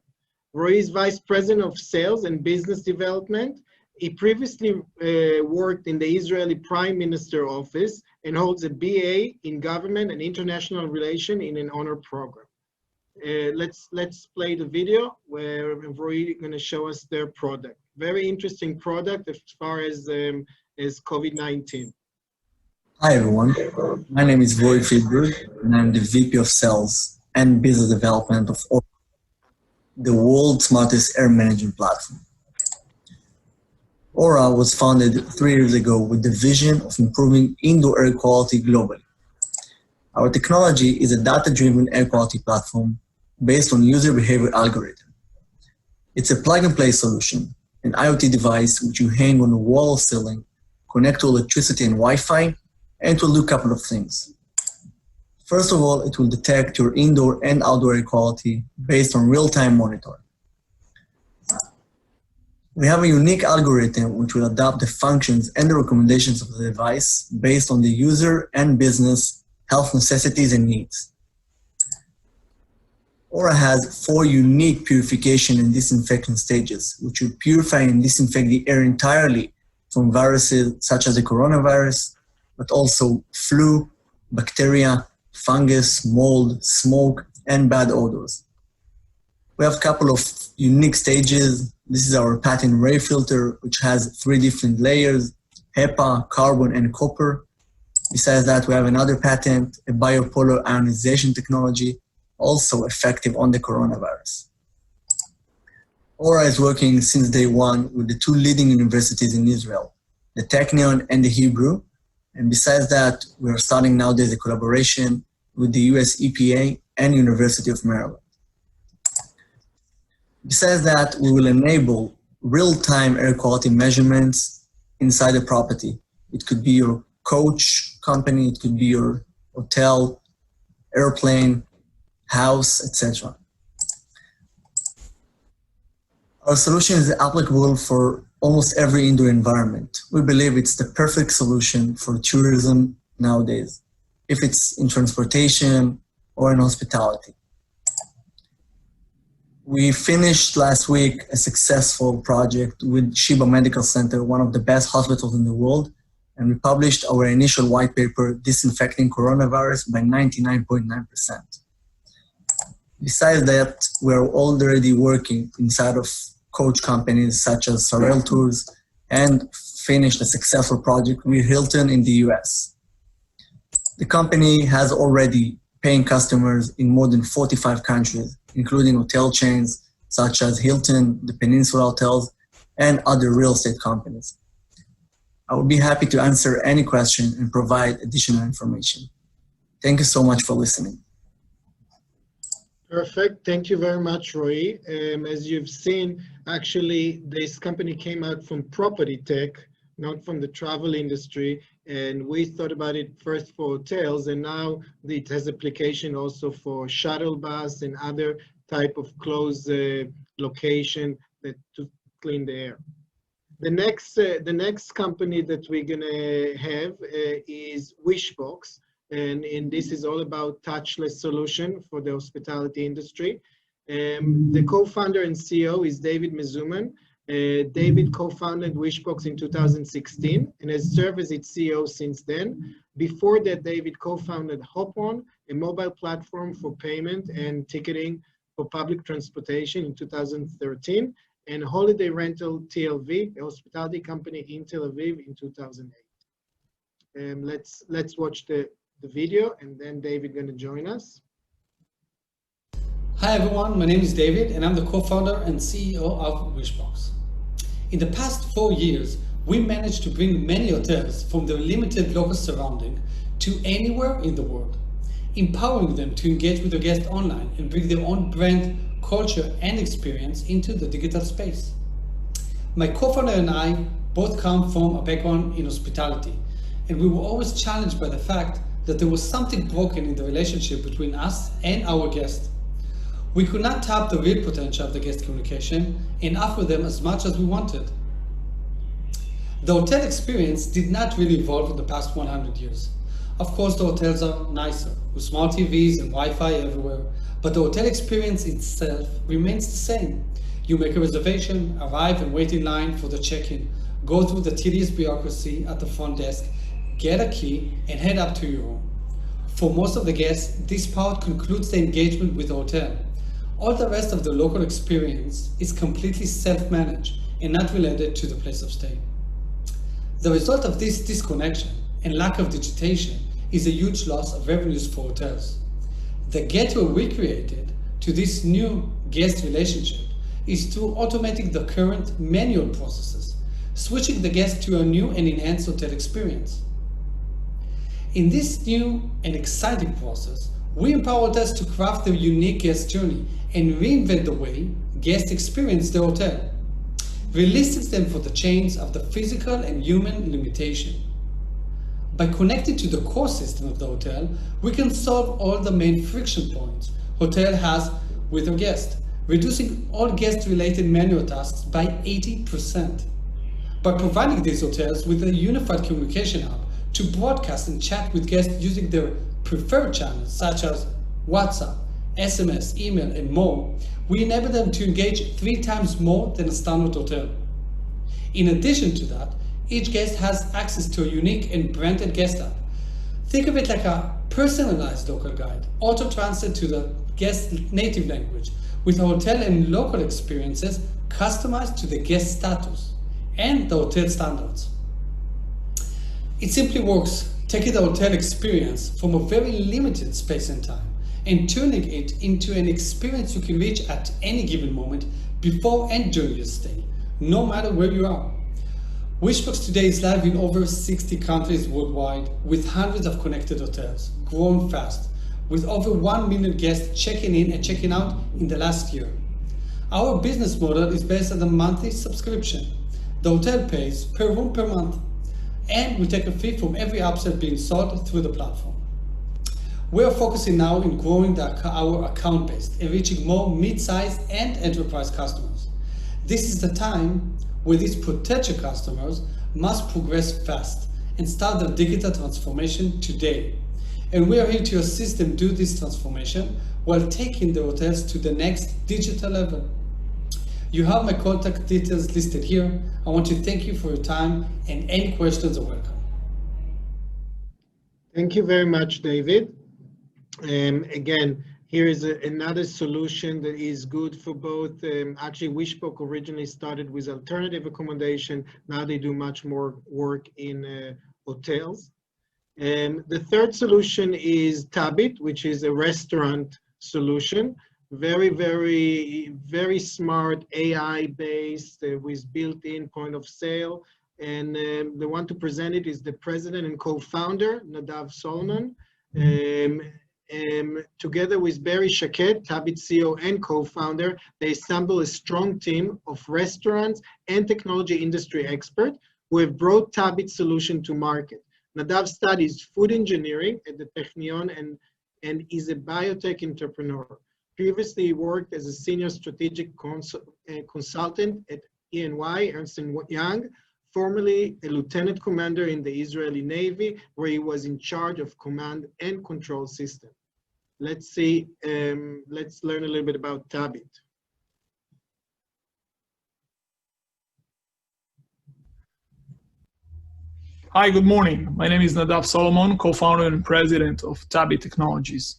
Roei is Vice President of Sales and Business Development. He previously worked in the Israeli Prime Minister office and holds a BA in Government and International Relations in an honor program. Let's play the video where Roei is going to show us their product. Very interesting product as far as COVID-19. Hi everyone, my name is Roei Friedberg and I'm the VP of Sales and Business Development of Roei, the world's smartest air management platform. Roei was founded 3 years ago with the vision of improving indoor air quality globally. Our technology is a data-driven air quality platform based on user behavior algorithm. It's a plug-and-play solution, an IoT device which you hang on the wall or ceiling, connect to electricity and Wi-Fi, and it will do a couple of things. First of all, it will detect your indoor and outdoor air quality based on real-time monitoring. We have a unique algorithm which will adapt the functions and the recommendations of the device based on the user and business health necessities and needs. Roei has 4 unique purification and disinfection stages, which will purify and disinfect the air entirely from viruses such as the coronavirus, but also flu, bacteria, fungus, mold, smoke, and bad odors. We have a couple of unique stages. This is our patent Roei filter, which has 3 different layers, HEPA, carbon, and copper. Besides that, we have another patent, a biopolar ionization technology, also effective on the coronavirus. Roei is working since day 1 with the 2 leading universities in Israel, the Technion and the Hebrew. And besides that, we are starting nowadays a collaboration with the US EPA and University of Maryland. Besides that, we will enable real-time air quality measurements inside the property. It could be your coach company, it could be your hotel, airplane, house, etc. Our solution is applicable for almost every indoor environment. We believe it's the perfect solution for tourism nowadays, if it's in transportation or in hospitality. We finished last week a successful project with Sheba Medical Center, one of the best hospitals in the world, and we published our initial white paper, Disinfecting Coronavirus, by 99.9%. Besides that, we're already working inside of coach companies such as Sorel Tours and finished a successful project with Hilton in the US. The company has already paying customers in more than 45 countries, including hotel chains such as Hilton, the Peninsula Hotels, and other real estate companies. I would be happy to answer any question and provide additional information. Thank you so much for listening. Perfect. Thank you very much, Roei. As you've seen, actually, this company came out from property tech, not from the travel industry. And we thought about it first for hotels, and now it has application also for shuttle bus and other type of closed location that to clean the air. The next company that we're gonna have is WISHBOX, and this is all about touchless solution for the hospitality industry. The co-founder and CEO is David Mezuman. David co-founded WISHBOX in 2016 and has served as its CEO since then. Before that, David co-founded Hop-On, a mobile platform for payment and ticketing for public transportation in 2013, and Holiday Rental TLV, a hospitality company in Tel Aviv in 2008. Let's watch the video, and then David gonna join us. Hi everyone, my name is David and I'm the co-founder and CEO of WISHBOX. In the past 4 years, we managed to bring many hotels from their limited local surrounding to anywhere in the world, empowering them to engage with their guests online and bring their own brand, culture, and experience into the digital space. My co-founder and I both come from a background in hospitality, and we were always challenged by the fact that there was something broken in the relationship between us and our guests. We could not tap the real potential of the guest communication and offer them as much as we wanted. The hotel experience did not really evolve in the past 100 years. Of course, the hotels are nicer, with smart TVs and Wi-Fi everywhere, but the hotel experience itself remains the same. You make a reservation, arrive and wait in line for the check-in, go through the tedious bureaucracy at the front desk, get a key, and head up to your room. For most of the guests, this part concludes the engagement with the hotel. All the rest of the local experience is completely self-managed and not related to the place of stay. The result of this disconnection and lack of digitation is a huge loss of revenues for hotels. The gateway we created to this new guest relationship is through automating the current manual processes, switching the guest to a new and enhanced hotel experience. In this new and exciting process, we empower hotels to craft their unique guest journey and reinvent the way guests experience the hotel, releasing them from the chains of the physical and human limitation. By connecting to the core system of the hotel, we can solve all the main friction points hotel has with their guests, reducing all guest-related manual tasks by 80%. By providing these hotels with a unified communication hub to broadcast and chat with guests using their preferred channels such as WhatsApp, SMS, email, and more, we enable them to engage 3 times more than a standard hotel. In addition to that, each guest has access to a unique and branded guest app. Think of it like a personalized local guide, auto-translate to the guest's native language, with hotel and local experiences customized to the guest status and the hotel standards. It simply works, taking the hotel experience from a very limited space and time and turning it into an experience you can reach at any given moment before and during your stay, no matter where you are. WISHBOX today is live in over 60 countries worldwide with hundreds of connected hotels, growing fast. with over 1 million guests checking in and checking out in the last year. Our business model is based on a monthly subscription. The hotel pays per room per month, and we take a fee from every upsell being sold through the platform. We are focusing now in growing our account base and reaching more mid-sized and enterprise customers. This is the time where these potential customers must progress fast and start their digital transformation today. And we are here to assist them do this transformation while taking the hotels to the next digital level. You have my contact details listed here. I want to thank you for your time, and any questions are welcome. Thank you very much, David. Again, here is another solution that is good for both. Actually, WISHBOX originally started with alternative accommodation. Now they do much more work in hotels. The third solution is TABIT, which is a restaurant solution. Very, very, very smart AI-based with built-in point of sale. And the one to present it is the president and co-founder, Nadav Solomon. Together with Barry Shaquet, TABIT CEO and co-founder, they assemble a strong team of restaurants and technology industry experts who have brought TABIT solution to market. Nadav studies food engineering at the Technion and is a biotech entrepreneur. Previously, he worked as a senior strategic consultant at E&Y, Ernst & Young, formerly a lieutenant commander in the Israeli Navy, where he was in charge of command and control system. Let's see, let's learn a little bit about TABIT. Hi, good morning. My name is Nadav Solomon, co-founder and president of TABIT Technologies.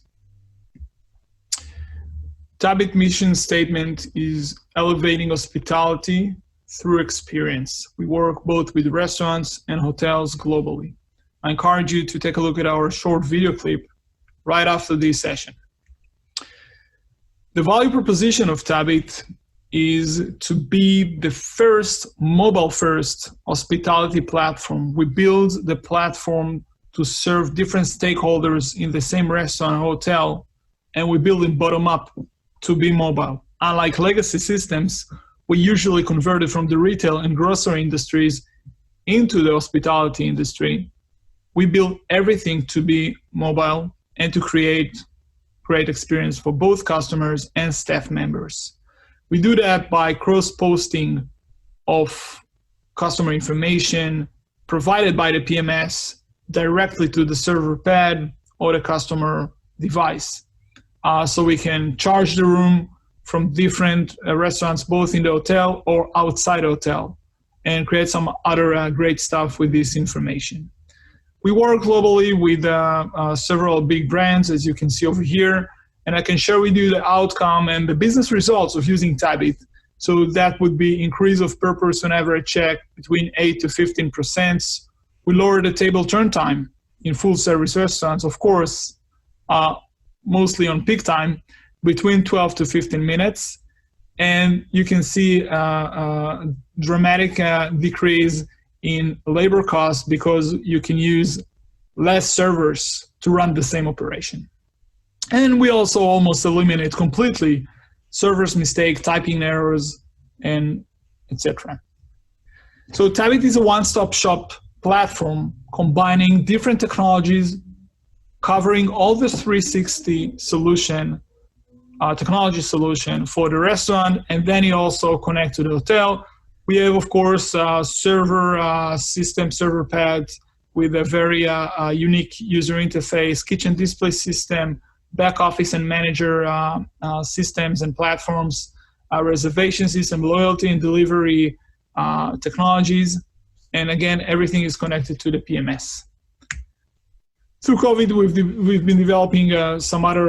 TABIT mission statement is elevating hospitality through experience. We work both with restaurants and hotels globally. I encourage you to take a look at our short video clip right after this session. The value proposition of TABIT is to be the first mobile-first hospitality platform. We build the platform to serve different stakeholders in the same restaurant or hotel, and we build it bottom-up to be mobile. Unlike legacy systems, we usually converted from the retail and grocery industries into the hospitality industry. We build everything to be mobile and to create great experience for both customers and staff members. We do that by cross-posting of customer information provided by the PMS directly to the server pad or the customer device. So we can charge the room from different restaurants, both in the hotel or outside the hotel, and create some other great stuff with this information. We work globally with several big brands, as you can see over here, and I can share with you the outcome and the business results of using TABIT. So that would be increase of per person average check between 8 to 15%. We lower the table turn time in full service restaurants, of course, mostly on peak time, between 12 to 15 minutes. And you can see a dramatic decrease in labor costs because you can use less servers to run the same operation. And we also almost eliminate completely servers mistake, typing errors, and etc. So TABIT is a one-stop shop platform combining different technologies, covering all the 360 solution, technology solution for the restaurant, and then it also connects to the hotel. We have, of course, server system, server pads with a very unique user interface, kitchen display system, back office and manager systems and platforms, reservation system, loyalty and delivery technologies. And again, everything is connected to the PMS. Through COVID, we've been developing some other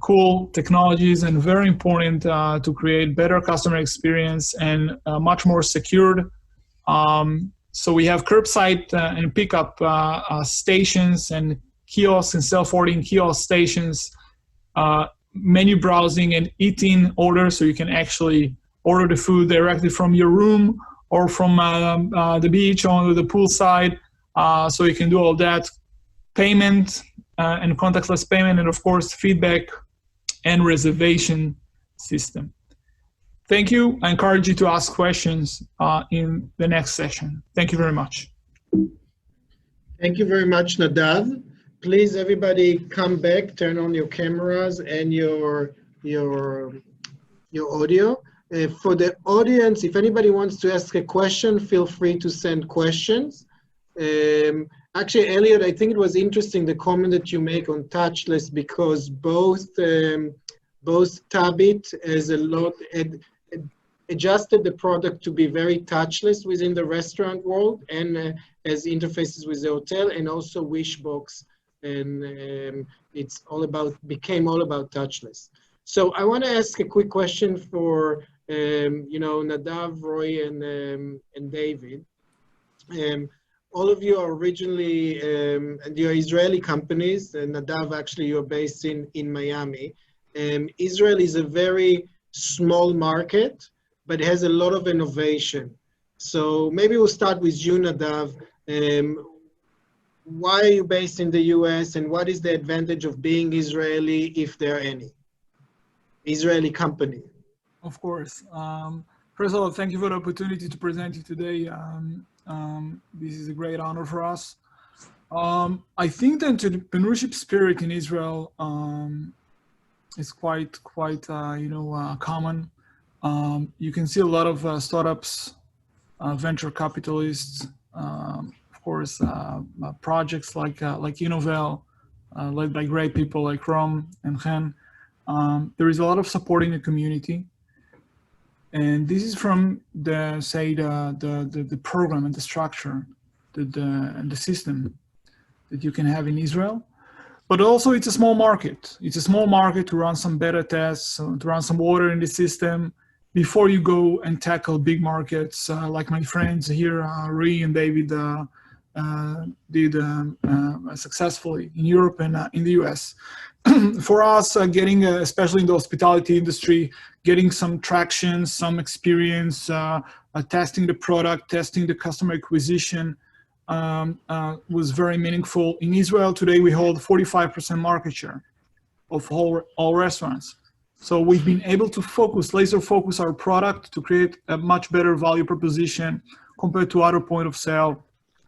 cool technologies and very important to create better customer experience and much more secured. So we have curbside and pickup stations and kiosks and self-ordering kiosk stations, menu browsing and eating orders, so you can actually order the food directly from your room or from the beach or the poolside. So you can do all that. Payment and contactless payment, and of course, feedback and reservation system. Thank you. I encourage you to ask questions in the next session. Thank you very much. Thank you very much, Nadav. Please, everybody, come back, turn on your cameras and your audio. For the audience, if anybody wants to ask a question, feel free to send questions. Actually, Elliot, I think it was interesting the comment that you make on touchless, because both TABIT has adjusted the product to be very touchless within the restaurant world, and has interfaces with the hotel, and also WISHBOX, and it's became all about touchless. So I want to ask a quick question for Nadav, Roei, and David. All of you are originally, and you're Israeli companies, and Nadav, actually, you're based in Miami. Israel is a very small market, but it has a lot of innovation. So maybe we'll start with you, Nadav. Why are you based in the US, and what is the advantage of being Israeli, if there are any? Israeli company. Of course. First of all, thank you for the opportunity to present you today. This is a great honor for us. I think the entrepreneurship spirit in Israel is quite common. You can see a lot of startups, venture capitalists, of course, projects like InnoVel's, led by great people like Rom and Chen. There is a lot of support in the community. And this is from the program and the structure and the system that you can have in Israel. But also it's a small market. It's a small market to run some beta tests, to run some water in the system before you go and tackle big markets like my friends here, Roei and David, did successfully in Europe and in the US. For us, getting, especially in the hospitality industry, getting some traction, some experience, testing the product, testing the customer acquisition was very meaningful. In Israel today, we hold 45% market share of all restaurants. So we've been able to laser focus our product to create a much better value proposition compared to other point of sale,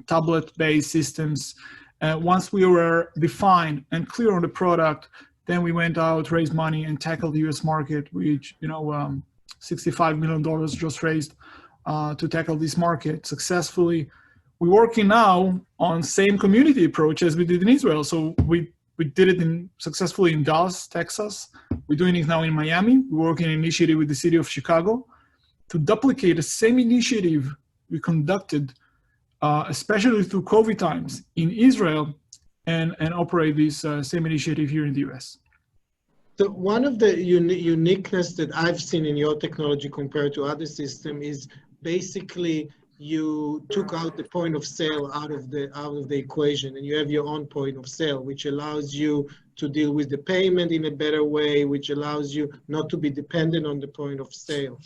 tablet-based systems. Once we were defined and clear on the product, then we went out, raised money, and tackled the US market, which, $65 million just raised to tackle this market successfully. We're working now on same community approach as we did in Israel. So we did it successfully in Dallas, Texas. We're doing it now in Miami. We're working an initiative with the city of Chicago to duplicate the same initiative we conducted especially through COVID times in Israel, and operate this same initiative here in the US. So one of the uniqueness that I've seen in your technology compared to other systems is basically you took out the point of sale out of the equation, and you have your own point of sale, which allows you to deal with the payment in a better way, which allows you not to be dependent on the point of sale.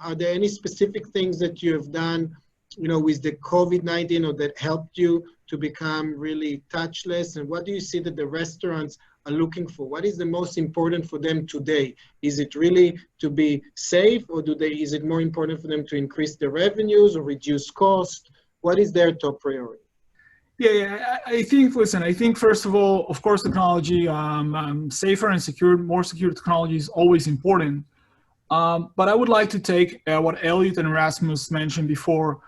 Are there any specific things that you have done, with the COVID-19, or that helped you to become really touchless? And what do you see that the restaurants are looking for? What is the most important for them today? Is it really to be safe, or is it more important for them to increase their revenues or reduce cost? What is their top priority? Yeah, I think first of all, of course, technology, safer and more secure technology is always important. But I would like to take what Elliot and Rasmus mentioned before,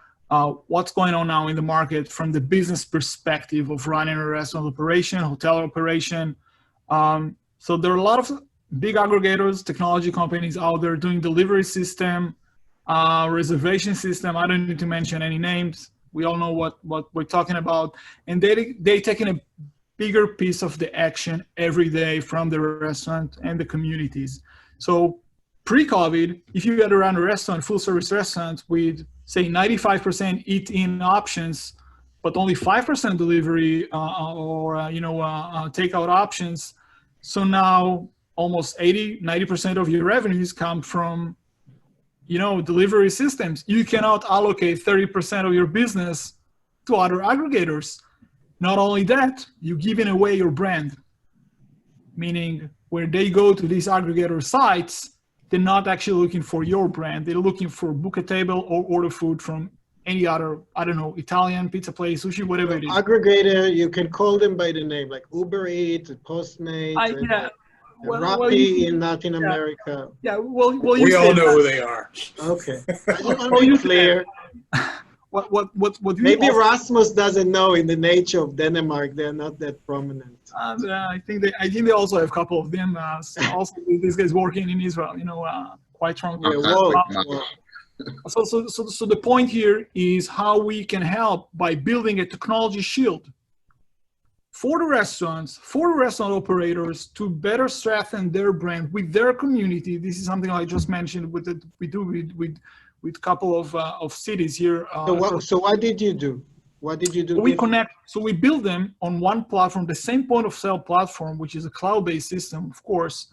what's going on now in the market from the business perspective of running a restaurant operation, hotel operation. So there are a lot of big aggregators, technology companies out there doing delivery system, reservation system. I don't need to mention any names. We all know what we're talking about. And they're taking a bigger piece of the action every day from the restaurant and the communities. So pre-COVID, if you had to run a restaurant, full service restaurant with say 95% eat-in options, but only 5% delivery or takeout options. So now almost 90% of your revenues come from, delivery systems. You cannot allocate 30% of your business to other aggregators. Not only that, you're giving away your brand, meaning where they go to these aggregator sites, they're not actually looking for your brand. They're looking for book a table or order food from any other, I don't know, Italian pizza place, sushi, whatever it is. Aggregator, you can call them by the name, like Uber Eats, Postmates, Roei in Latin America. Yeah, well, we all know who they are. Okay, I just want to be clear. What Maybe Rasmus doesn't know in the nature of Denmark, they're not that prominent. I think they also have a couple of them. Also, these guys working in Israel, quite strongly. So the point here is how we can help by building a technology shield for the restaurant operators to better strengthen their brand with their community. This is something I just mentioned we do with a couple of cities here. So what did you do? What did you do? We connect. So we build them on one platform. The same point of sale platform, which is a cloud-based system, of course,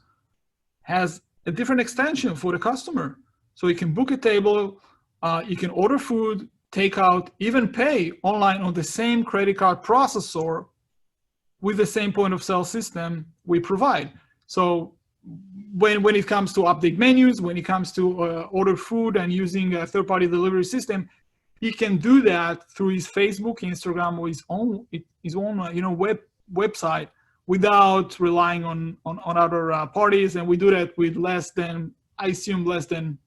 has a different extension for the customer. So you can book a table, you can order food, take out, even pay online on the same credit card processor with the same point of sale system we provide. So when it comes to update menus, when it comes to order food and using a third-party delivery system, he can do that through his Facebook, Instagram, or his own website without relying on other parties. And we do that with less than 4%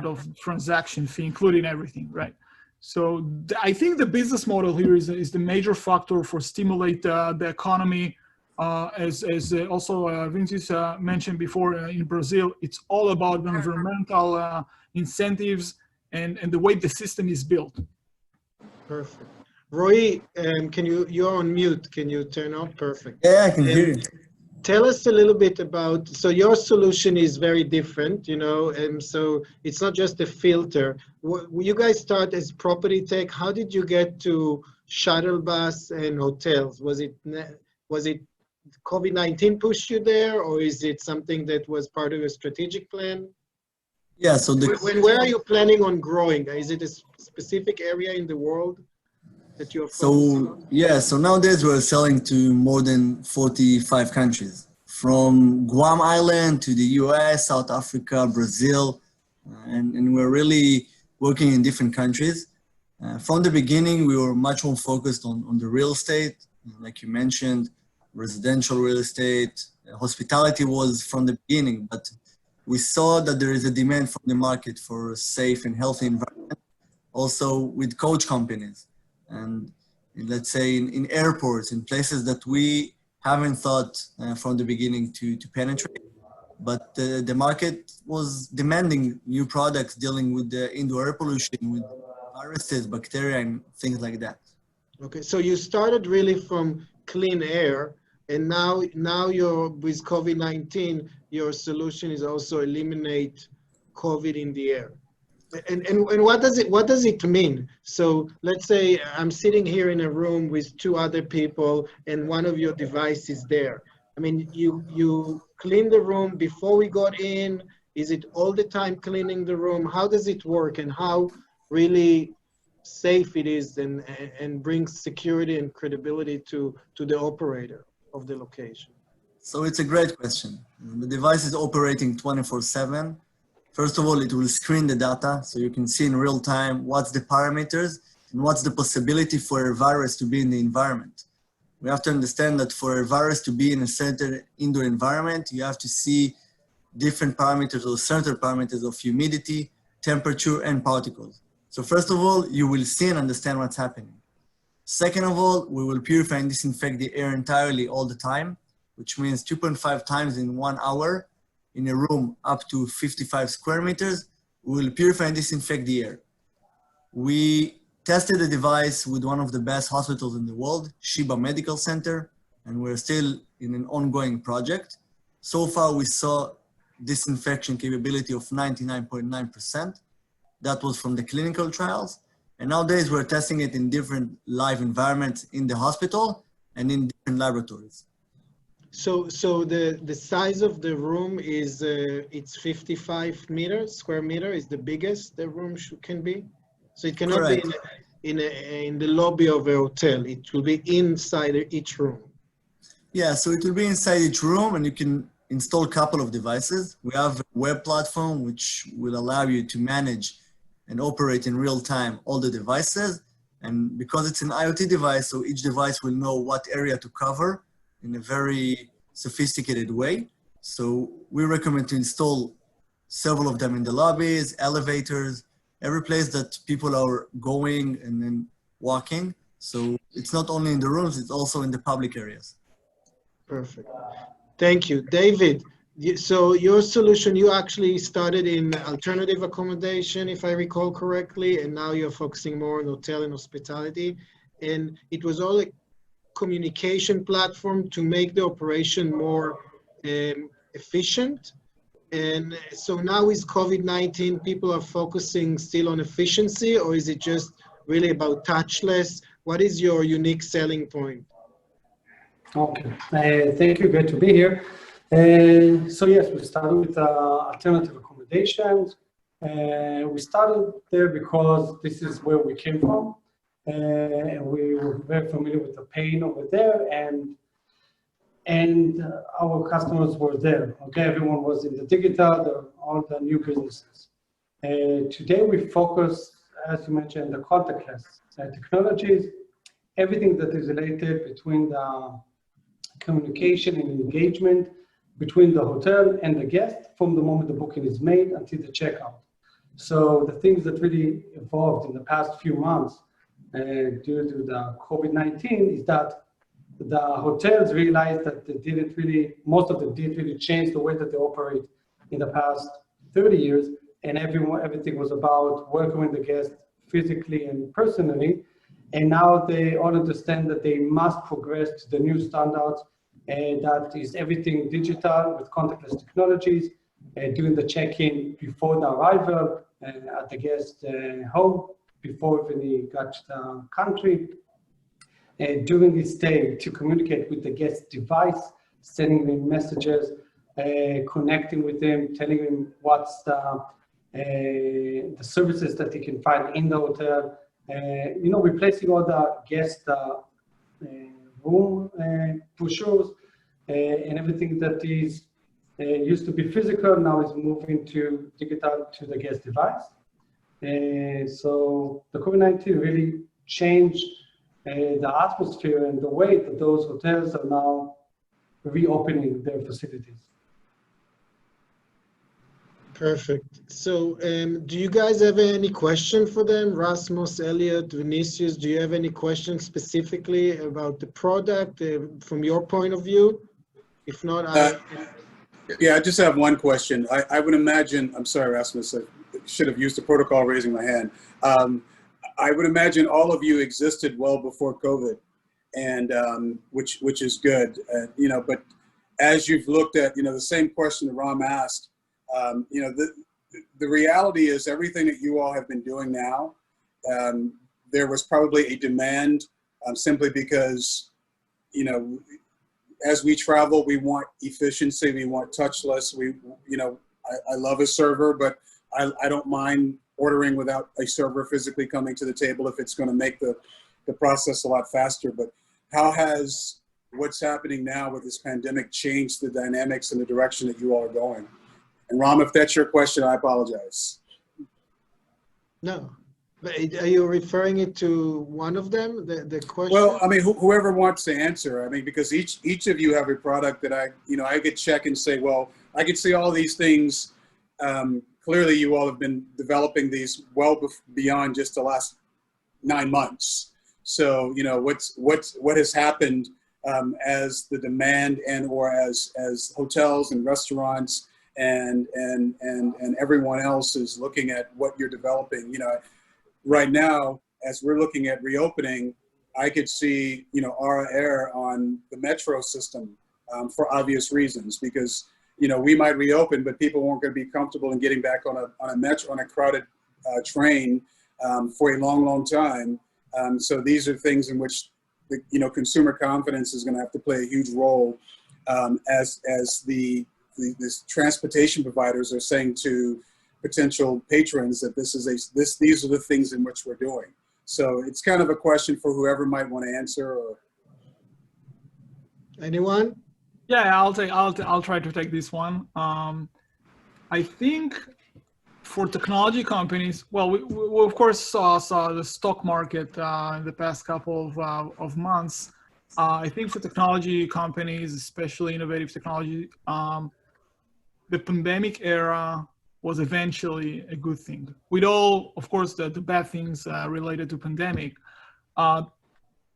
of transaction fee, including everything, right? So I think the business model here is the major factor for stimulate the economy. As also Vinicius mentioned before, in Brazil, it's all about environmental incentives and the way the system is built. Perfect. Roei, you're on mute. Can you turn off? Perfect. Yeah, I can hear you. Tell us a little bit about, so your solution is very different, and so it's not just a filter. You guys start as property tech. How did you get to shuttle bus and hotels? Was it COVID-19 pushed you there, or is it something that was part of a strategic plan? Yeah, so where are you planning on growing? Is it a specific area in the world that you're focusing on? Yeah, so nowadays we're selling to more than 45 countries, from Guam Island to the US, South Africa, Brazil, and we're really working in different countries. From the beginning, we were much more focused on the real estate, like you mentioned, residential real estate. Hospitality was from the beginning, but we saw that there is a demand from the market for a safe and healthy environment, also with coach companies. And let's say in airports, in places that we haven't thought from the beginning to penetrate. But the market was demanding new products dealing with the indoor air pollution, with viruses, bacteria, and things like that. Okay, so you started really from clean air, and now you're with COVID-19, your solution is also eliminate COVID in the air. And what does it mean? So let's say I'm sitting here in a room with two other people and one of your devices there. I mean, you clean the room before we got in. Is it all the time cleaning the room? How does it work, and how really safe it is and brings security and credibility to the operator of the location? So it's a great question. The device is operating 24/7. First of all, it will screen the data so you can see in real time what's the parameters and what's the possibility for a virus to be in the environment. We have to understand that for a virus to be in a certain indoor environment, you have to see different parameters or certain parameters of humidity, temperature, and particles. So first of all, you will see and understand what's happening. Second of all, we will purify and disinfect the air entirely all the time, which means 2.5 times in 1 hour. In a room up to 55 square meters, we will purify and disinfect the air. We tested the device with one of the best hospitals in the world, Sheba Medical Center, and we're still in an ongoing project. So far, we saw disinfection capability of 99.9%. That was from the clinical trials. And nowadays, we're testing it in different live environments in the hospital and in different laboratories. So the size of the room is, it's 55 square meter is the biggest the room can be? So it cannot be in the lobby of a hotel. It will be inside each room. Yeah, so it will be inside each room, and you can install a couple of devices. We have a web platform which will allow you to manage and operate in real time all the devices. And because it's an IoT device, so each device will know what area to cover in a very sophisticated way. So we recommend to install several of them in the lobbies, elevators, every place that people are going and then walking. So it's not only in the rooms, it's also in the public areas. Perfect. Thank you. David, so your solution, you actually started in alternative accommodation, if I recall correctly, and now you're focusing more on hotel and hospitality. And it was all a communication platform to make the operation more efficient. And so now with COVID-19, people are focusing still on efficiency, or is it just really about touchless? What is your unique selling point? Okay, thank you, great to be here. So yes, we started with alternative accommodations. We started there because this is where we came from. And we were very familiar with the pain over there, and our customers were there. Okay, everyone was in the digital, all the new businesses. Today we focus, as you mentioned, the contactless technologies, everything that is related between the communication and engagement between the hotel and the guest from the moment the booking is made until the checkout. So the things that really evolved in the past few months due to the COVID-19 is that the hotels realized that they didn't really, most of them didn't really change the way that they operate in the past 30 years, and everything was about welcoming the guest physically and personally. And now they all understand that they must progress to the new standards, and that is everything digital with contactless technologies, doing the check-in before the arrival at the guest home, before even he got to the country, during his stay to communicate with the guest device, sending him messages, connecting with him, telling him what's the services that he can find in the hotel, replacing all the guest room brochures and everything that is used to be physical now is moving to digital to the guest device. So the COVID-19 really changed the atmosphere and the way that those hotels are now reopening their facilities. Perfect. So do you guys have any question for them? Rasmus, Elliott, Vinicius, do you have any questions specifically about the product from your point of view? If not, yeah, I just have one question. I would imagine, I'm sorry, Rasmus, I should have used the protocol raising my hand. I would imagine all of you existed well before COVID, and which is good, but as you've looked at, the same question that Ram asked, the reality is everything that you all have been doing now, there was probably a demand simply because, as we travel, we want efficiency, we want touchless. I love a server, but I don't mind ordering without a server physically coming to the table if it's going to make the process a lot faster. But how has what's happening now with this pandemic changed the dynamics and the direction that you all are going? And Ram, if that's your question, I apologize. No, but are you referring it to one of them, the question? Well, I mean, whoever wants to answer, I mean, because each of you have a product that I could check and say, well, I could see all these things. Clearly you all have been developing these well beyond just the last 9 months. So, what has happened as the demand or as hotels and restaurants and everyone else is looking at what you're developing. Right now, as we're looking at reopening, I could see, Aura Air on the metro system for obvious reasons, because, we might reopen, but people weren't going to be comfortable in getting back on a crowded train for a long, long time. So these are things in which, consumer confidence is going to have to play a huge role as these transportation providers are saying to potential patrons that these are the things in which we're doing. So it's kind of a question for whoever might want to answer. Or Anyone? Yeah, I'll try to take this one. I think for technology companies, well, we of course saw the stock market in the past couple of months. I think for technology companies, especially innovative technology, the pandemic era was eventually a good thing. With all, of course, the bad things related to pandemic.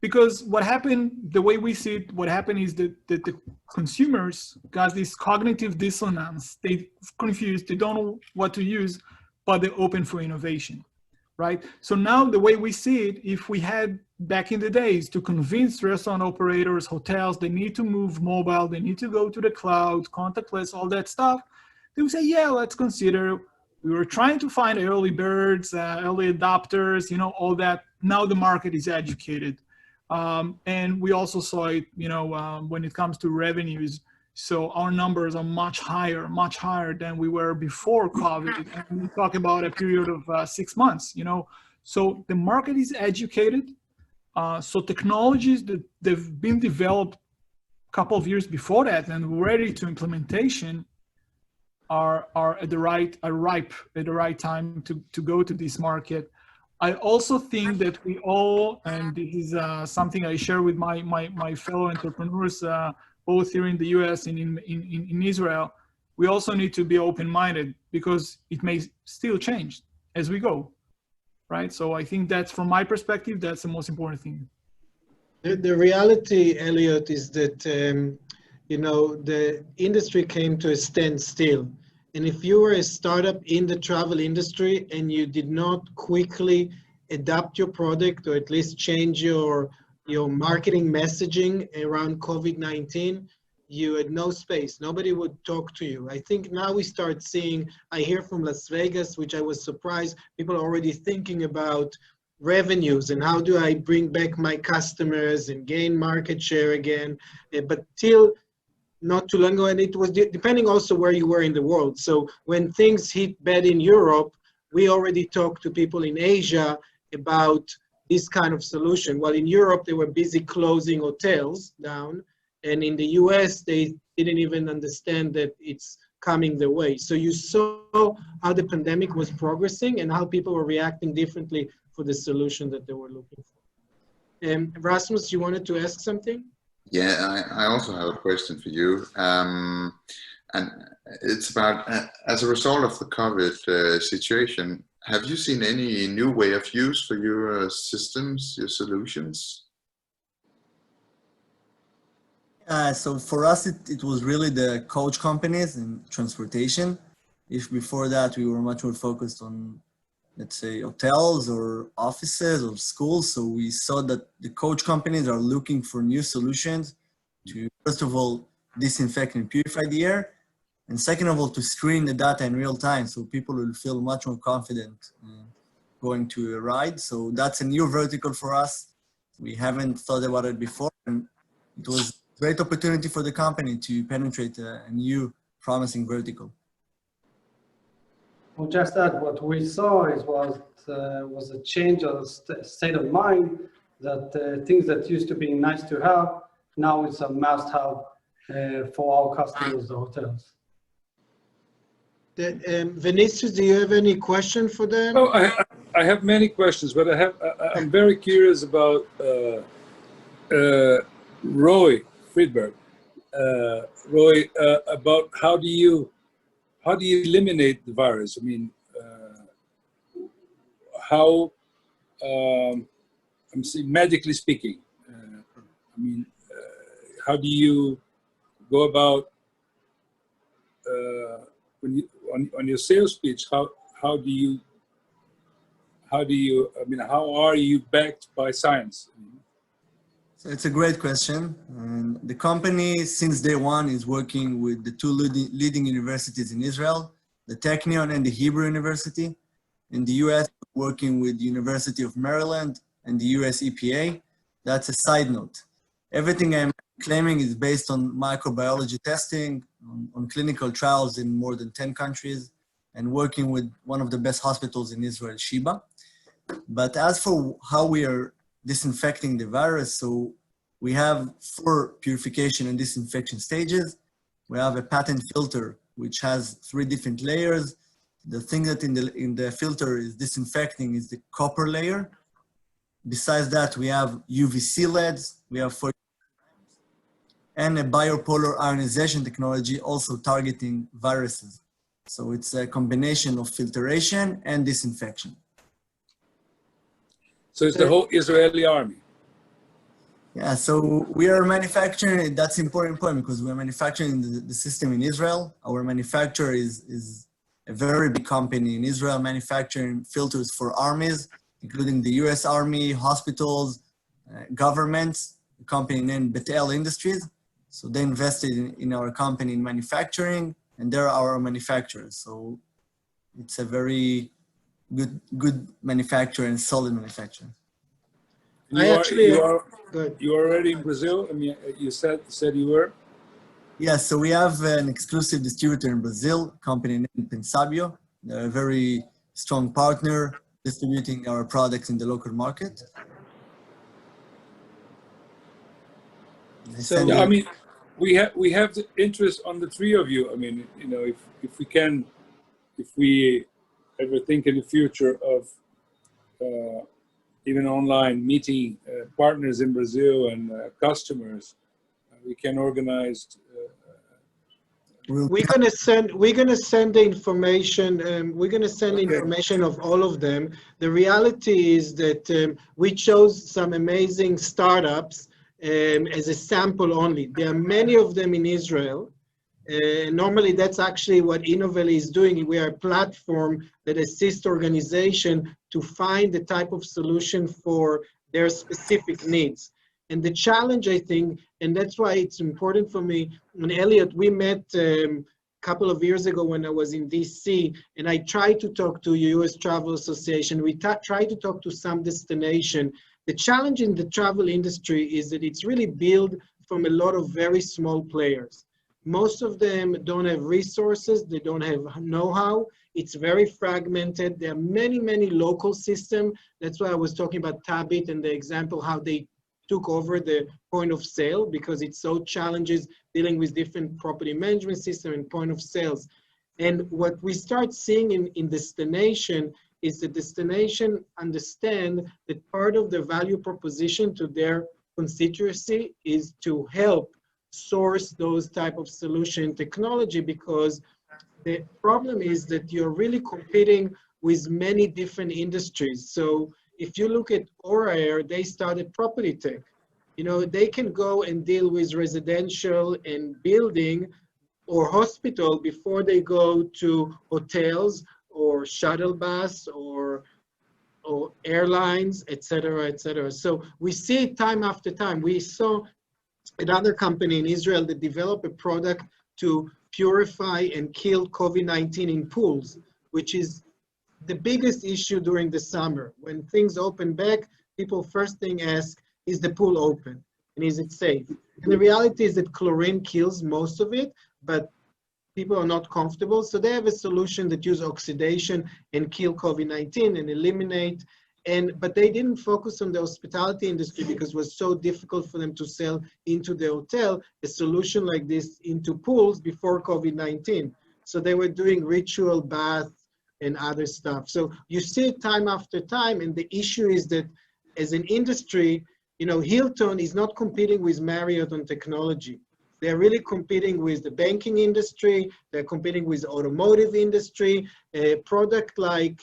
Because what happened, the way we see it, what happened is that the consumers got this cognitive dissonance. They confused, they don't know what to use, but they're open for innovation, right? So now the way we see it, if we had back in the days to convince restaurant operators, hotels, they need to move mobile, they need to go to the cloud, contactless, all that stuff, they would say, yeah, let's consider. We were trying to find early birds, early adopters, you know, all that. Now the market is educated. And we also saw it, you know, when it comes to revenues. So our numbers are much higher than we were before COVID. And we talk about a period of 6 months, you know. So the market is educated. So technologies that they've been developed a couple of years before that and ready to implementation are ripe at the right time to go to this market. I also think that we all, and this is something I share with my fellow entrepreneurs, both here in the US and in Israel, we also need to be open-minded because it may still change as we go, right? So I think that's, from my perspective, that's the most important thing. The reality, Elliot, is that, you know, the industry came to a standstill. And if you were a startup in the travel industry and you did not quickly adapt your product or at least change your marketing messaging around COVID-19, you had no space. Nobody would talk to you. I think now we start seeing, I hear from Las Vegas, which I was surprised, people are already thinking about revenues and how do I bring back my customers and gain market share again. But till not too long ago, and it was depending also where you were in the world. So when things hit bad in Europe, we already talked to people in Asia about this kind of solution. While in Europe, they were busy closing hotels down, and in the US, they didn't even understand that it's coming their way. So you saw how the pandemic was progressing and how people were reacting differently for the solution that they were looking for. Rasmus, you wanted to ask something? Yeah, I also have a question for you. And it's about, as a result of the COVID situation, have you seen any new way of use for your systems, your solutions? So for us, it was really the coach companies and transportation. If before that, we were much more focused on, let's say, hotels or offices or schools. So we saw that the coach companies are looking for new solutions to, first of all, disinfect and purify the air. And second of all, to screen the data in real time. So people will feel much more confident going to a ride. So that's a new vertical for us. We haven't thought about it before. And it was a great opportunity for the company to penetrate a new promising vertical. Well, just that what we saw was a change of state of mind, that things that used to be nice to have, now it's a must-have for our customers, the hotels. Vinicius, do you have any question for them? Oh, I have many questions, but I'm very curious about Roei Friedberg. Roei, about how do you eliminate the virus? I mean, how, I'm saying medically speaking, I mean, how do you go about, when you, on your sales pitch, how do you, I mean, how are you backed by science? So it's a great question. And the company, since day one, is working with the two leading universities in Israel, the Technion and the Hebrew University. In the US, working with the University of Maryland and the US EPA. That's a side note. Everything I'm claiming is based on microbiology testing, on clinical trials in more than 10 countries, and working with one of the best hospitals in Israel, Sheba. But as for how we are disinfecting the virus, so we have 4 purification and disinfection stages. We have a patent filter, which has 3 different layers. The thing that in the filter is disinfecting is the copper layer. Besides that, we have UVC LEDs, we have and a biopolar ionization technology also targeting viruses. So it's a combination of filtration and disinfection. So it's the whole Israeli army. Yeah, so we are manufacturing, that's important point because we're manufacturing the system in Israel. Our manufacturer is a very big company in Israel, manufacturing filters for armies, including the US Army, hospitals, governments, a company named Betel Industries. So they invested in our company in manufacturing, and they're our manufacturers. So it's a very good manufacturer and solid manufacturer. You are already in Brazil? I mean, you said you were? Yeah, so we have an exclusive distributor in Brazil, a company named Pensabio. They're a very strong partner, distributing our products in the local market. So, yeah, I mean, we have the interest on the 3 of you. I mean, you know, if we ever think in the future of even online meeting partners in Brazil and customers, we can organize. we're gonna send the information. We're gonna send information of all of them. The reality is that we chose some amazing startups as a sample only. There are many of them in Israel. Normally, that's actually what InnoVel is doing. We are a platform that assists organizations to find the type of solution for their specific needs. And the challenge, I think, and that's why it's important for me, and ELLIOTT, we met a couple of years ago when I was in DC, and I tried to talk to US Travel Association. We tried to talk to some destination. The challenge in the travel industry is that it's really built from a lot of very small players. Most of them don't have resources, they don't have know-how, it's very fragmented. There are many, many local systems. That's why I was talking about TABIT and the example how they took over the point of sale, because it's so challenges dealing with different property management system and point of sales. And what we start seeing in destination is the destination understand that part of the value proposition to their constituency is to help source those type of solution technology, because the problem is that you're really competing with many different industries. So if you look at Roei, they started property tech. You know, they can go and deal with residential and building or hospital before they go to hotels or shuttle bus or airlines, et cetera, et cetera. So we see it time after time. We saw another company in Israel that developed a product to purify and kill COVID-19 in pools, which is the biggest issue during the summer. When things open back, people first thing ask, is the pool open? And is it safe? And the reality is that chlorine kills most of it, but people are not comfortable. So they have a solution that uses oxidation and kill COVID-19 and eliminate. But they didn't focus on the hospitality industry because it was so difficult for them to sell into the hotel a solution like this into pools before COVID-19. So they were doing ritual baths and other stuff. So you see it time after time, and the issue is that as an industry, you know, Hilton is not competing with Marriott on technology. They're really competing with the banking industry. They're competing with the automotive industry. A product like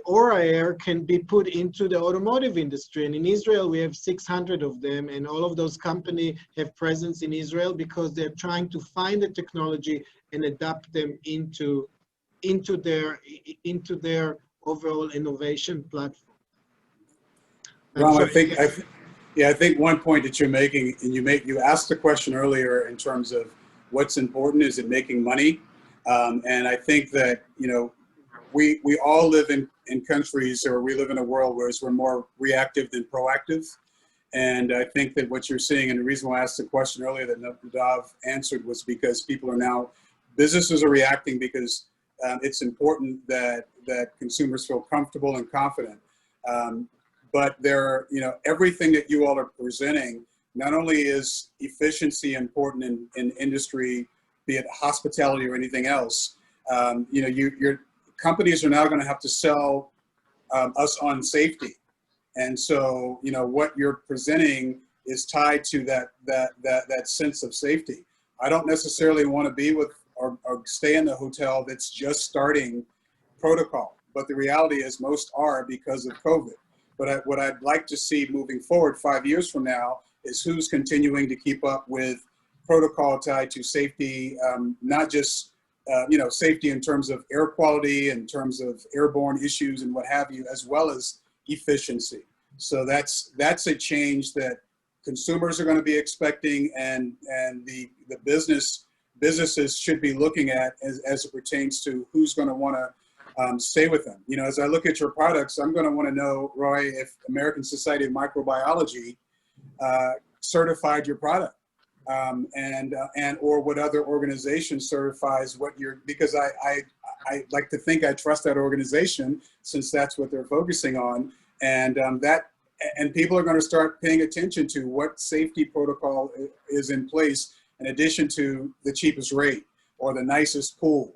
Roei can be put into the automotive industry. And in Israel, we have 600 of them, and all of those companies have presence in Israel because they're trying to find the technology and adapt them into their overall innovation platform. Well, I think one point that you're making, and you asked the question earlier in terms of what's important, is it making money? And I think that, you know, we all live in countries, or we live in a world where we're more reactive than proactive. And I think that what you're seeing, and the reason why I asked the question earlier that Nadav answered, was because businesses are reacting because it's important that consumers feel comfortable and confident. But everything that you all are presenting, not only is efficiency important in industry, be it hospitality or anything else, your companies are now going to have to sell us on safety. And so, what you're presenting is tied to that sense of safety. I don't necessarily want to be with or stay in the hotel that's just starting protocol, but the reality is most are because of COVID. But what I'd like to see moving forward 5 years from now is who's continuing to keep up with protocol tied to safety, not just safety in terms of air quality, in terms of airborne issues and what have you, as well as efficiency. So that's a change that consumers are going to be expecting, and the businesses should be looking at as it pertains to who's going to want to stay with them. As I look at your products, I'm going to want to know, Roei, if American Society of Microbiology certified your product, and or what other organization certifies what because I like to think I trust that organization, since that's what they're focusing on, and people are going to start paying attention to what safety protocol is in place, in addition to the cheapest rate or the nicest pool,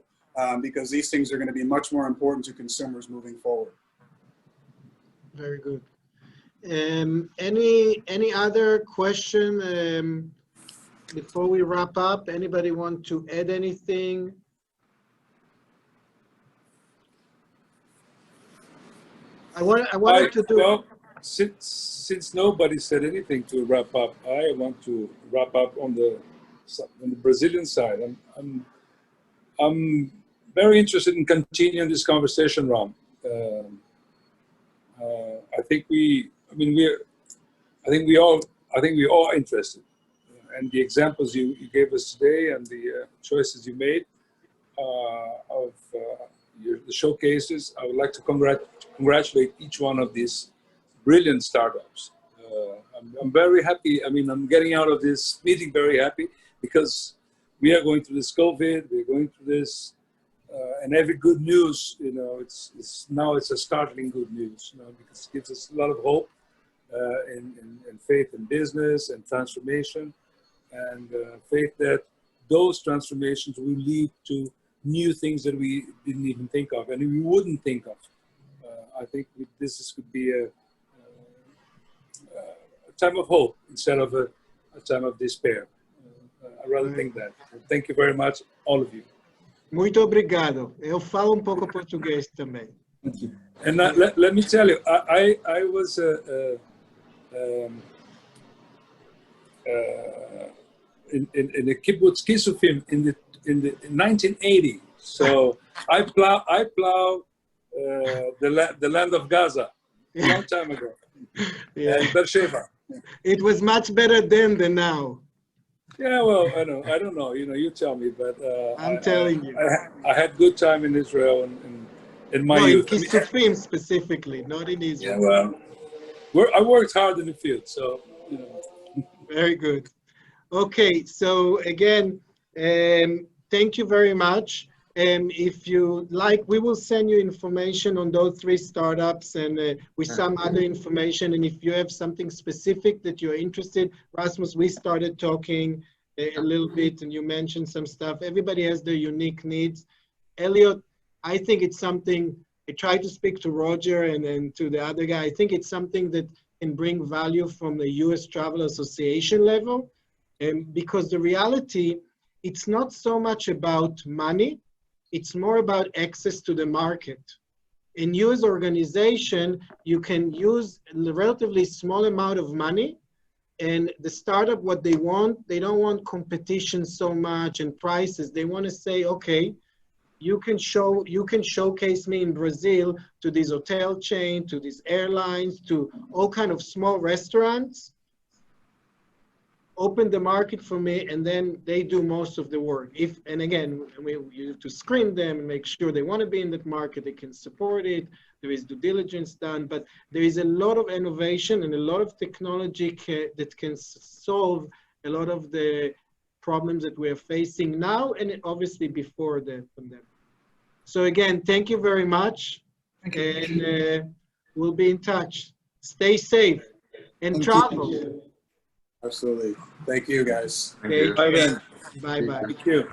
because these things are going to be much more important to consumers moving forward. Very good. Any other question before we wrap up? Anybody want to add anything? I wanted to do. Well, since nobody said anything to wrap up, I want to wrap up on the Brazilian side. I'm very interested in continuing this conversation, Ram. I think we all interested, and the examples you gave us today and the choices you made of the showcases. I would like to congratulate each one of these brilliant startups. I'm very happy. I'm getting out of this meeting very happy, because we are going through this COVID, we're going through this, and every good news, it's a startling good news, because it gives us a lot of hope and faith in business and transformation, and faith that those transformations will lead to new things that we didn't even think of, and we wouldn't think of. I think this could be a time of hope instead of a time of despair. I rather think that. Thank you very much, all of you. Muito obrigado. Eu falo pouco português também. Thank you. And let me tell you, I was in the kibbutz Kisufim in 1980. So I plow the land of Gaza a long time ago. Yeah. And Beersheba. It was much better then than now. Yeah, well, I don't know. You tell me, but I'm telling you. I had good time in Israel and in my youth. In Kisufim specifically, not in Israel. Yeah, well, I worked hard in the field, so Very good. Okay, so again, thank you very much. If you like, we will send you information on those 3 startups and with some other information. And if you have something specific that you're interested, Rasmus, we started talking a little bit and you mentioned some stuff. Everybody has their unique needs. ELLIOTT, I think it's something, I tried to speak to Roger and then to the other guy. I think it's something that can bring value from the US Travel Association level. Because the reality, it's not so much about money. It's more about access to the market. In US organization, you can use a relatively small amount of money, and the startup, what they don't want competition so much and prices. They want to say, okay, you can showcase me in Brazil to this hotel chain, to these airlines, to all kind of small restaurants. Open the market for me, and then they do most of the work. And again, you have to screen them and make sure they want to be in that market, they can support it, there is due diligence done, but there is a lot of innovation and a lot of technology that can solve a lot of the problems that we are facing now and obviously before the pandemic. So again, thank you very much. And we'll be in touch. Stay safe and travel. Absolutely. Thank you, guys. Thank you. Bye then. Bye-bye. Thank you.